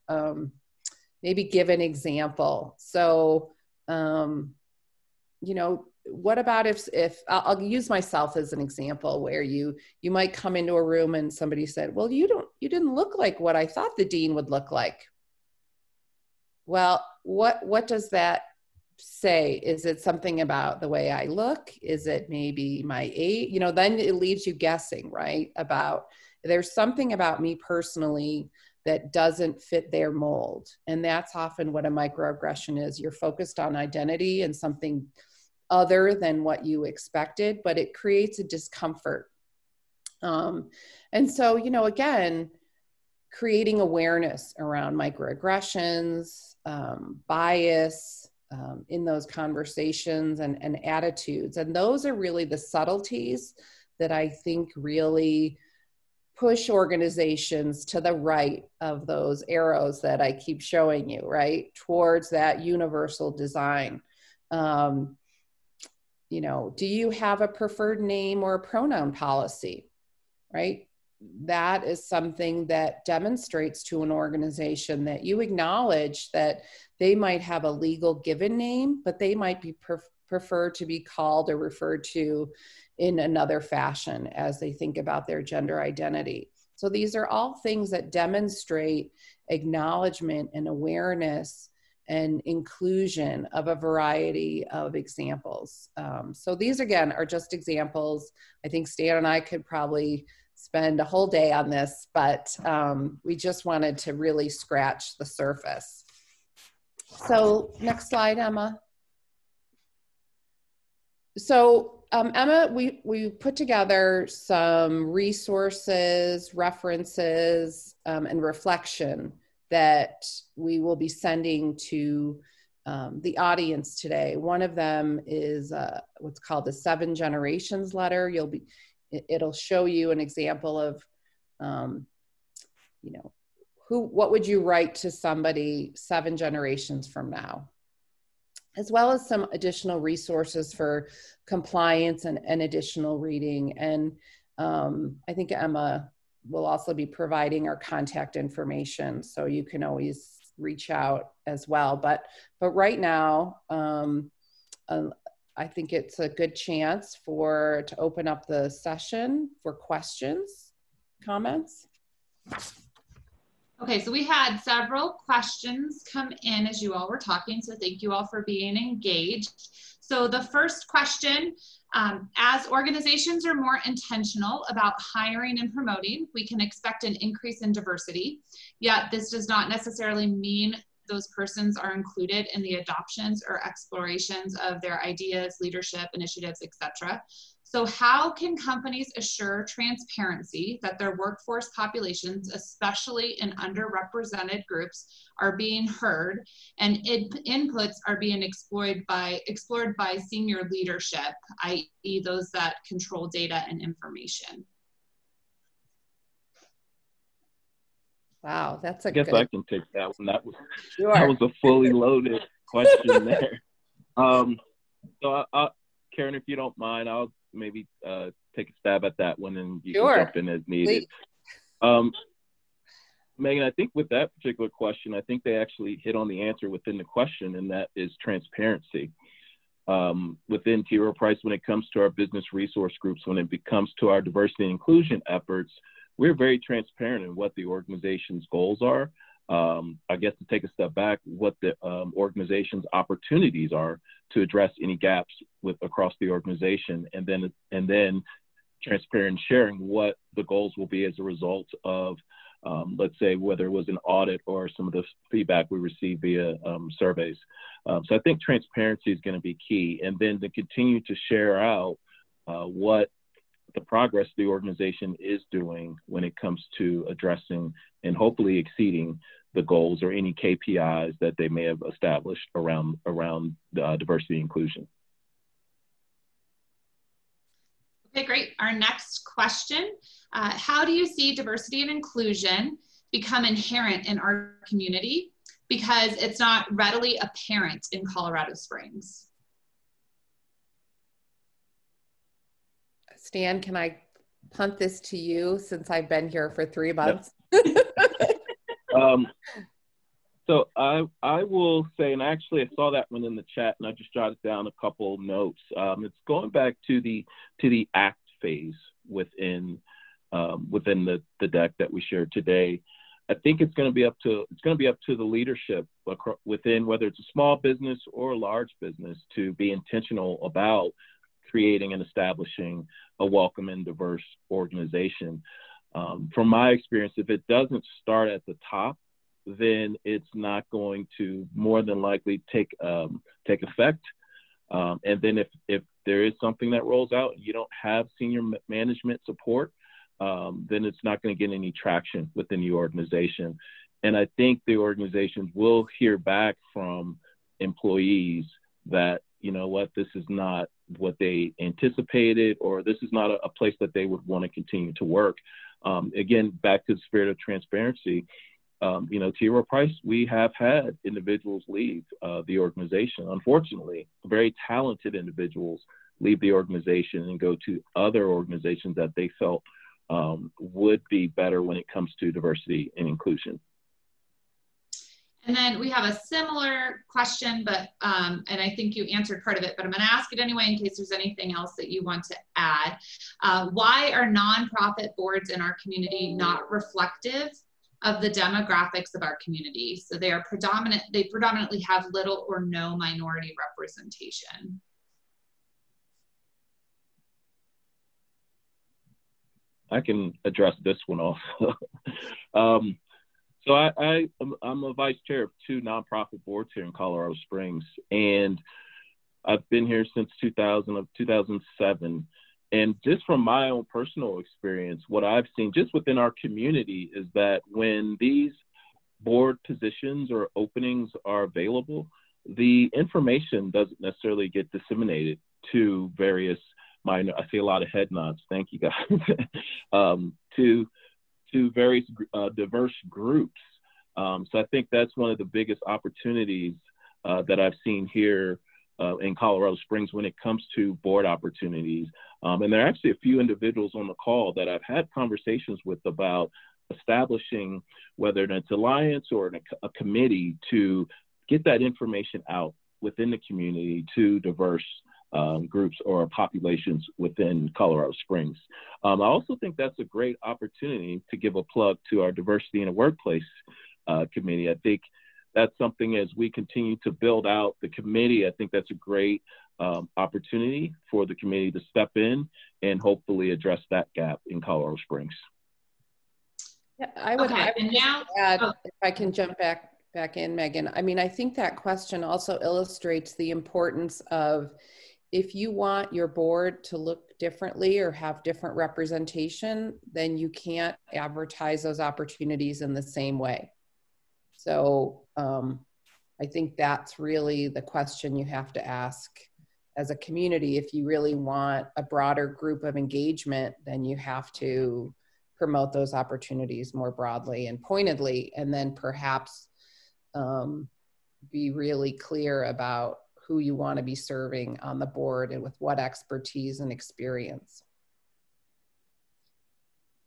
maybe give an example. So, you know, what about if I'll use myself as an example, where you might come into a room and somebody said, well, you didn't look like what I thought the dean would look like. Well, what does that say? Is it something about the way I look? Is it maybe my age? You know, then it leaves you guessing, right? About, there's something about me personally that doesn't fit their mold. And that's often what a microaggression is. You're focused on identity and something other than what you expected, but it creates a discomfort. And so, you know, again, creating awareness around microaggressions, bias in those conversations and attitudes. And those are really the subtleties that I think really push organizations to the right of those arrows that I keep showing you, right? Towards that universal design. You know, do you have a preferred name or a pronoun policy, right? That is something that demonstrates to an organization that you acknowledge that they might have a legal given name, but they might be prefer to be called or referred to in another fashion as they think about their gender identity. So these are all things that demonstrate acknowledgement and awareness and inclusion of a variety of examples. So these, again, are just examples. I think Stan and I could probably spend a whole day on this, but we just wanted to really scratch the surface. So next slide, Emma. So Emma, we put together some resources, references, and reflection that we will be sending to the audience today. One of them is what's called the 7 Generations letter. It'll show you an example of, you know, what would you write to somebody 7 generations from now, as well as some additional resources for compliance and additional reading. And I think Emma will also be providing our contact information, so you can always reach out as well. But right now, I think it's a good chance to open up the session for questions, comments. Okay, so we had several questions come in as you all were talking, so thank you all for being engaged. So the first question, as organizations are more intentional about hiring and promoting, we can expect an increase in diversity, yet this does not necessarily mean those persons are included in the adoptions or explorations of their ideas, leadership, initiatives, etc. So how can companies assure transparency that their workforce populations, especially in underrepresented groups, are being heard and inputs are being explored by senior leadership, i.e. those that control data and information? Wow, that's I guess I can take that one. That was a fully loaded question there. So Karen, if you don't mind, I'll maybe take a stab at that one, and you can jump in as needed. Megan, I think with that particular question, I think they actually hit on the answer within the question, and that is transparency. Within T. Rowe Price, when it comes to our business resource groups, when it comes to our diversity and inclusion efforts, we're very transparent in what the organization's goals are. I guess to take a step back, what the organization's opportunities are to address any gaps across the organization, and then transparent sharing what the goals will be as a result of, let's say, whether it was an audit or some of the feedback we received via surveys. So I think transparency is going to be key, and then to continue to share out what the progress the organization is doing when it comes to addressing and hopefully exceeding the goals or any KPIs that they may have established around diversity and inclusion. Okay, great. Our next question, how do you see diversity and inclusion become inherent in our community because it's not readily apparent in Colorado Springs? Stan, can I punt this to you since I've been here for 3 months? So I will say, and actually I saw that one in the chat, and I just jotted down a couple notes. It's going back to the ACT phase within the deck that we shared today. I think it's going to be up to the leadership within, whether it's a small business or a large business, to be intentional about creating and establishing a welcome and diverse organization. From my experience, if it doesn't start at the top, then it's not going to more than likely take effect. And then if there is something that rolls out and you don't have senior management support, then it's not going to get any traction within the organization. And I think the organizations will hear back from employees that, you know what, this is not what they anticipated, or this is not a place that they would want to continue to work. Again, back to the spirit of transparency, you know, T. Rowe Price, we have had individuals leave the organization. Unfortunately, very talented individuals leave the organization and go to other organizations that they felt would be better when it comes to diversity and inclusion. And then we have a similar question, but and I think you answered part of it, but I'm going to ask it anyway in case there's anything else that you want to add. Why are nonprofit boards in our community not reflective of the demographics of our community? So they predominantly have little or no minority representation. I can address this one also. So I'm a vice chair of 2 nonprofit boards here in Colorado Springs, and I've been here since 2007. And just from my own personal experience, what I've seen just within our community is that when these board positions or openings are available, the information doesn't necessarily get disseminated to various minor, I see a lot of head nods, thank you guys, to various diverse groups. So I think that's one of the biggest opportunities that I've seen here in Colorado Springs when it comes to board opportunities. And there are actually a few individuals on the call that I've had conversations with about establishing, whether it's an alliance or a committee, to get that information out within the community to diverse groups or populations within Colorado Springs. I also think that's a great opportunity to give a plug to our Diversity in the Workplace committee. I think that's something, as we continue to build out the committee, I think that's a great opportunity for the committee to step in and hopefully address that gap in Colorado Springs. Yeah, I would and now, add, if I can jump back in, Megan. I mean, I think that question also illustrates the importance of, if you want your board to look differently or have different representation, then you can't advertise those opportunities in the same way. So I think that's really the question you have to ask as a community. If you really want a broader group of engagement, then you have to promote those opportunities more broadly and pointedly, and then perhaps be really clear about who you want to be serving on the board and with what expertise and experience.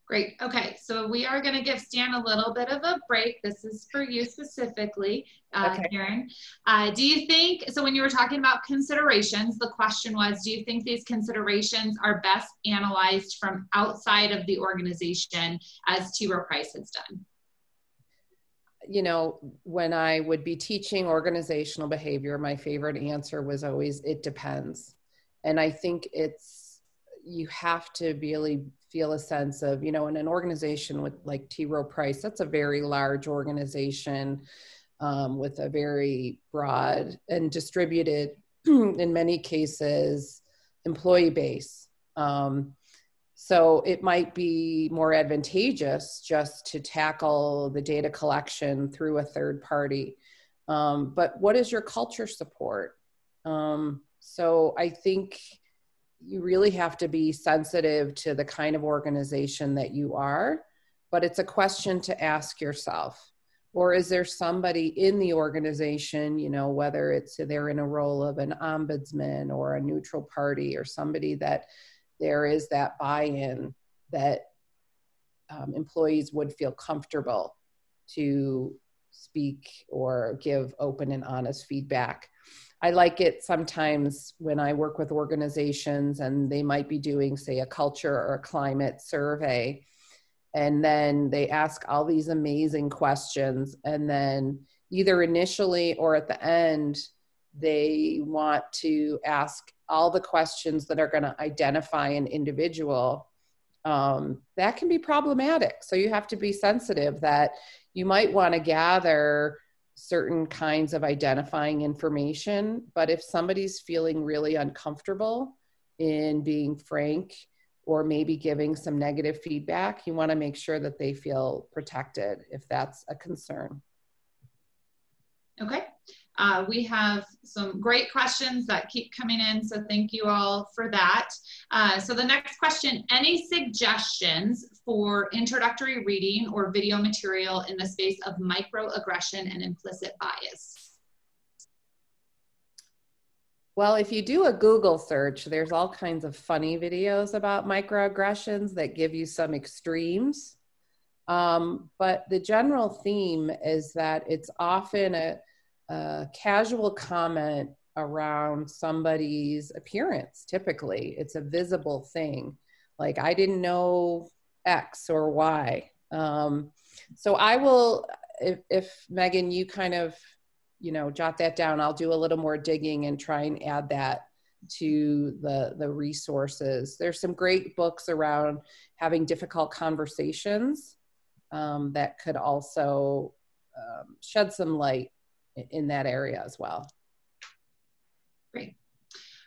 Great. Okay, so we are going to give Stan a little bit of a break. This is for you specifically, okay. Karen. Do you think, so when you were talking about considerations, the question was, do you think these considerations are best analyzed from outside of the organization, as T. Rowe Price has done? You know, when I would be teaching organizational behavior, my favorite answer was always, it depends. And I think you have to really feel a sense of, you know, in an organization with like T. Rowe Price, that's a very large organization with a very broad and distributed, in many cases, employee base. So it might be more advantageous just to tackle the data collection through a third party. But what is your culture support? So I think you really have to be sensitive to the kind of organization that you are, but it's a question to ask yourself. Or is there somebody in the organization, you know, whether it's they're in a role of an ombudsman or a neutral party, or somebody that there is that buy-in that employees would feel comfortable to speak or give open and honest feedback. I like it sometimes when I work with organizations and they might be doing, say, a culture or a climate survey, and then they ask all these amazing questions, and then either initially or at the end, they want to ask all the questions that are going to identify an individual. That can be problematic. So you have to be sensitive that you might want to gather certain kinds of identifying information, but if somebody's feeling really uncomfortable in being frank or maybe giving some negative feedback, you want to make sure that they feel protected if that's a concern. Okay. We have some great questions that keep coming in, so thank you all for that. So the next question, any suggestions for introductory reading or video material in the space of microaggression and implicit bias? Well, if you do a Google search, there's all kinds of funny videos about microaggressions that give you some extremes. But the general theme is that it's often a casual comment around somebody's appearance. Typically, it's a visible thing, like, I didn't know X or Y. So I will, if Megan, you kind of, you know, jot that down, I'll do a little more digging and try and add that to the resources. There's some great books around having difficult conversations that could also shed some light in that area as well. Great.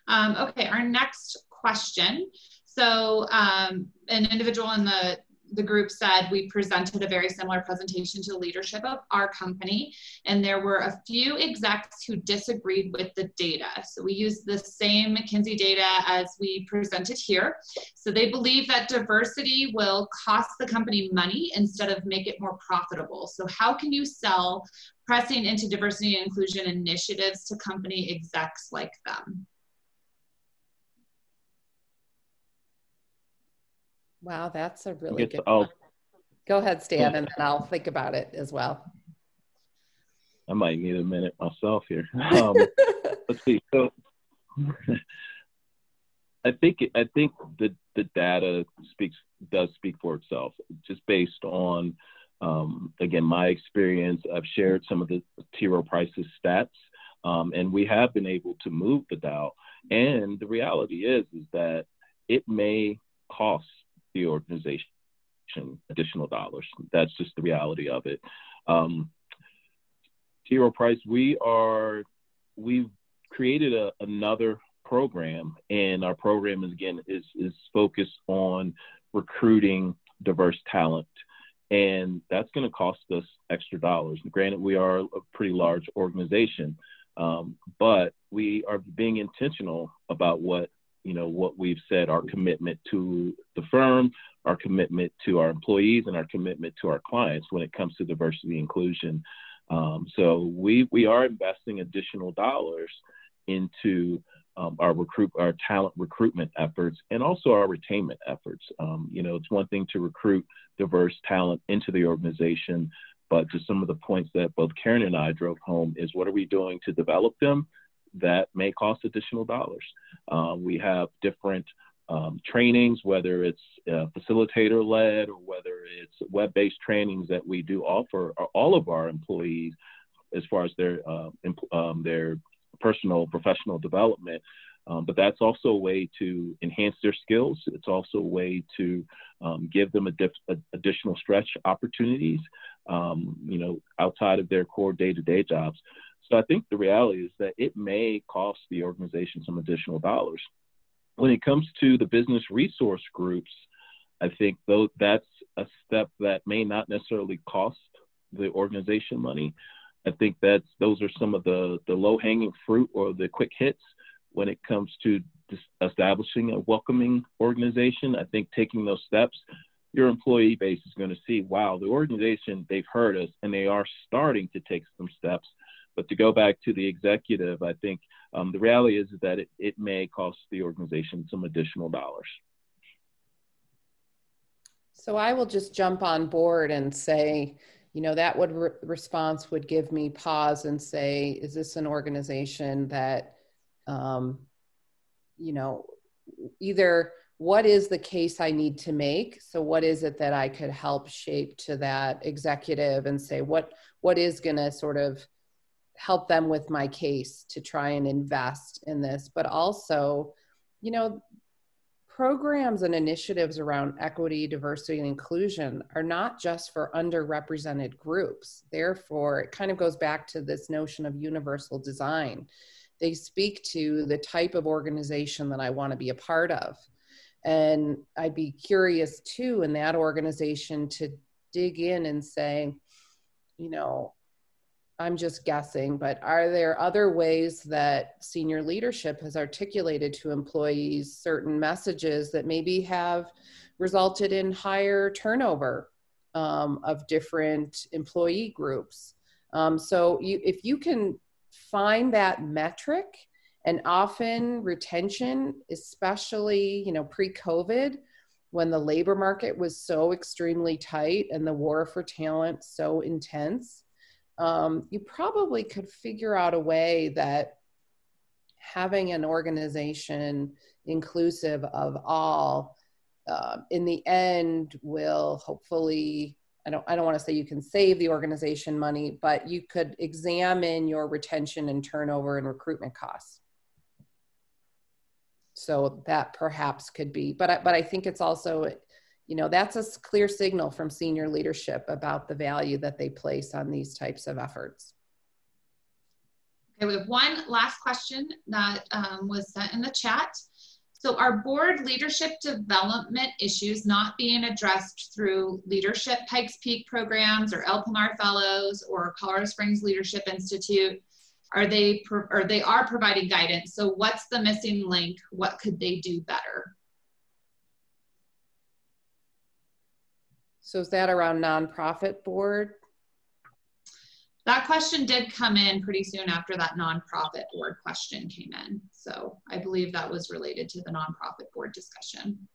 Okay, our next question. So an individual in the group said we presented a very similar presentation to the leadership of our company, and there were a few execs who disagreed with the data. So we used the same McKinsey data as we presented here. So they believe that diversity will cost the company money instead of make it more profitable. So how can you sell pressing into diversity and inclusion initiatives to company execs like them? Wow, that's a really good I'll, one. Go ahead, Stan, and then I'll think about it as well. I might need a minute myself here. Let's see. So I think the data does speak for itself, just based on again, my experience. I've shared some of the T. Rowe Price's stats, and we have been able to move the dial. And the reality is that it may cost the organization additional dollars. That's just the reality of it. T. Rowe Price, we've created another program, and our program is focused on recruiting diverse talent, and that's going to cost us extra dollars. Granted, we are a pretty large organization, but we are being intentional about what we've said, our commitment to the firm, our commitment to our employees, and our commitment to our clients when it comes to diversity and inclusion. So we are investing additional dollars into our talent recruitment efforts, and also our retainment efforts. It's one thing to recruit diverse talent into the organization, but to some of the points that both Karen and I drove home is, what are we doing to develop them? That may cost additional dollars. We have different trainings, whether it's facilitator-led or whether it's web-based trainings that we do offer all of our employees as far as their personal, professional development. But that's also a way to enhance their skills. It's also a way to give them additional stretch opportunities, outside of their core day-to-day jobs. So I think the reality is that it may cost the organization some additional dollars. When it comes to the business resource groups, I think that's a step that may not necessarily cost the organization money. I think those are some of the low-hanging fruit or the quick hits when it comes to establishing a welcoming organization. I think taking those steps, your employee base is going to see, wow, the organization, they've heard us and they are starting to take some steps. But to go back to the executive, I think the reality is that it may cost the organization some additional dollars. So I will just jump on board and say, that response would give me pause and say, is this an organization that, either what is the case I need to make? So what is it that I could help shape to that executive and say, what is going to sort of help them with my case to try and invest in this? But also, programs and initiatives around equity, diversity, and inclusion are not just for underrepresented groups. Therefore, it kind of goes back to this notion of universal design. They speak to the type of organization that I want to be a part of. And I'd be curious too, in that organization, to dig in and say, I'm just guessing, but are there other ways that senior leadership has articulated to employees certain messages that maybe have resulted in higher turnover of different employee groups? So if you can find that metric, and often retention, especially pre-COVID, when the labor market was so extremely tight and the war for talent so intense, you probably could figure out a way that having an organization inclusive of all, in the end, will hopefully, I don't want to say you can save the organization money, but you could examine your retention and turnover and recruitment costs. So that perhaps could be, but I think it's also, that's a clear signal from senior leadership about the value that they place on these types of efforts. Okay, we have one last question that was sent in the chat. So are board leadership development issues not being addressed through leadership Pikes Peak programs or LPMR fellows or Colorado Springs Leadership Institute? They are providing guidance. So what's the missing link? What could they do better? So is that around nonprofit board? That question did come in pretty soon after that nonprofit board question came in. So I believe that was related to the nonprofit board discussion.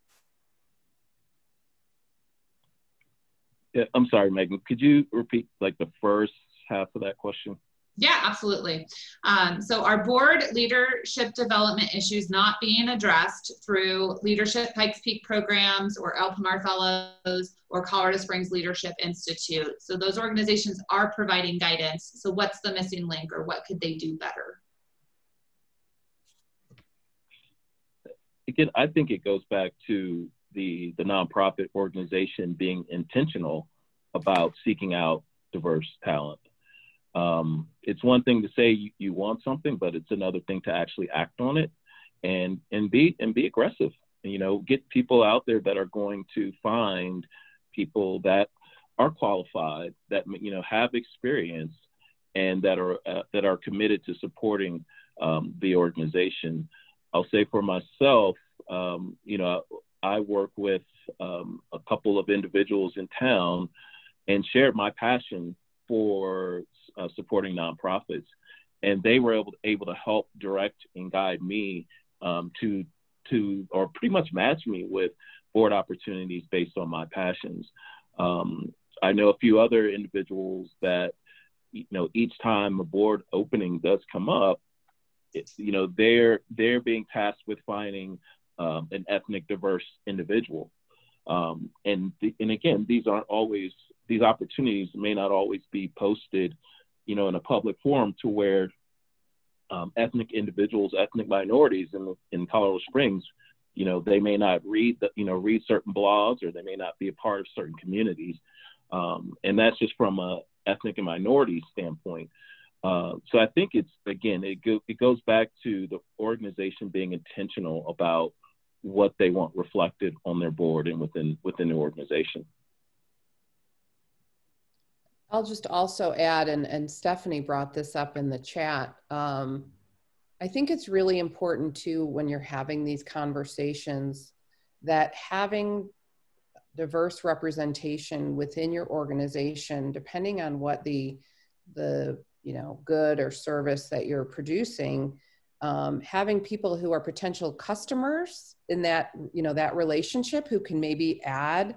Yeah, I'm sorry, Megan. Could you repeat like the first half of that question? Yeah, absolutely. So our board leadership development issues not being addressed through leadership Pikes Peak programs or LPMR fellows or Colorado Springs Leadership Institute. So those organizations are providing guidance. So what's the missing link, or what could they do better? Again, I think it goes back to the nonprofit organization being intentional about seeking out diverse talent. It's one thing to say you want something, but it's another thing to actually act on it and be aggressive. You know, get people out there that are going to find people that are qualified, that, you know, have experience, and that are committed to supporting the organization. I'll say for myself, you know, I work with a couple of individuals in town and shared my passion for supporting nonprofits, and they were able to help direct and guide me to or pretty much match me with board opportunities based on my passions. I know a few other individuals that, you know, each time a board opening does come up, you know, they're being tasked with finding an ethnic diverse individual. And again, these opportunities may not always be posted, you know, in a public forum to where ethnic individuals, ethnic minorities in Colorado Springs, you know, they may not read certain blogs, or they may not be a part of certain communities. And that's just from a ethnic and minority standpoint. So I think it goes back to the organization being intentional about what they want reflected on their board and within the organization. I'll just also add, and Stephanie brought this up in the chat, I think it's really important too, when you're having these conversations, that having diverse representation within your organization, depending on what the you know, good or service that you're producing, having people who are potential customers in that, you know, that relationship, who can maybe add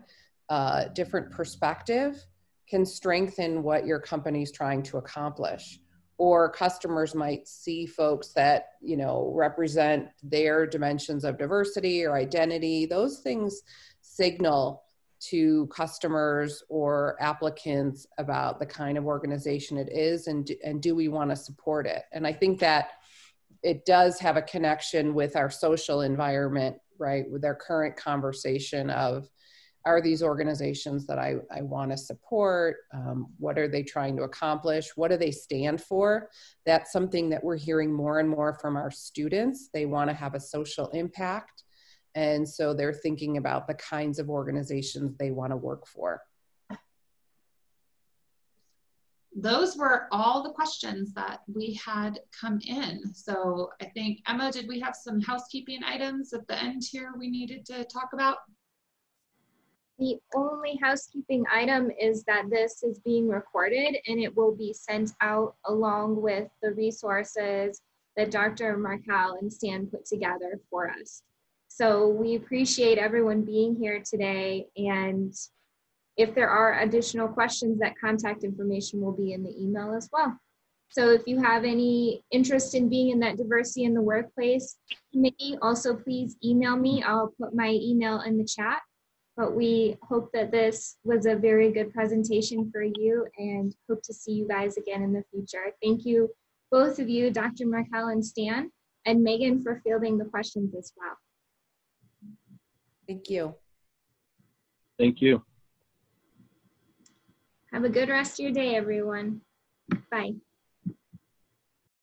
different perspective, can strengthen what your company's trying to accomplish. Or customers might see folks that, you know, represent their dimensions of diversity or identity. Those things signal to customers or applicants about the kind of organization it is, and do we want to support it. And I think that it does have a connection with our social environment, right? With our current conversation of, are these organizations that I want to support? What are they trying to accomplish? What do they stand for? That's something that we're hearing more and more from our students. They want to have a social impact. And so they're thinking about the kinds of organizations they want to work for. Those were all the questions that we had come in. So I think, Emma, did we have some housekeeping items at the end here we needed to talk about? The only housekeeping item is that this is being recorded, and it will be sent out along with the resources that Dr. Markel and Stan put together for us. So we appreciate everyone being here today, and if there are additional questions, that contact information will be in the email as well. So if you have any interest in being in that diversity in the workplace committee, also please email me. I'll put my email in the chat. But we hope that this was a very good presentation for you, and hope to see you guys again in the future. Thank you, both of you, Dr. Markel and Stan, and Megan, for fielding the questions as well. Thank you. Thank you. Have a good rest of your day, everyone. Bye.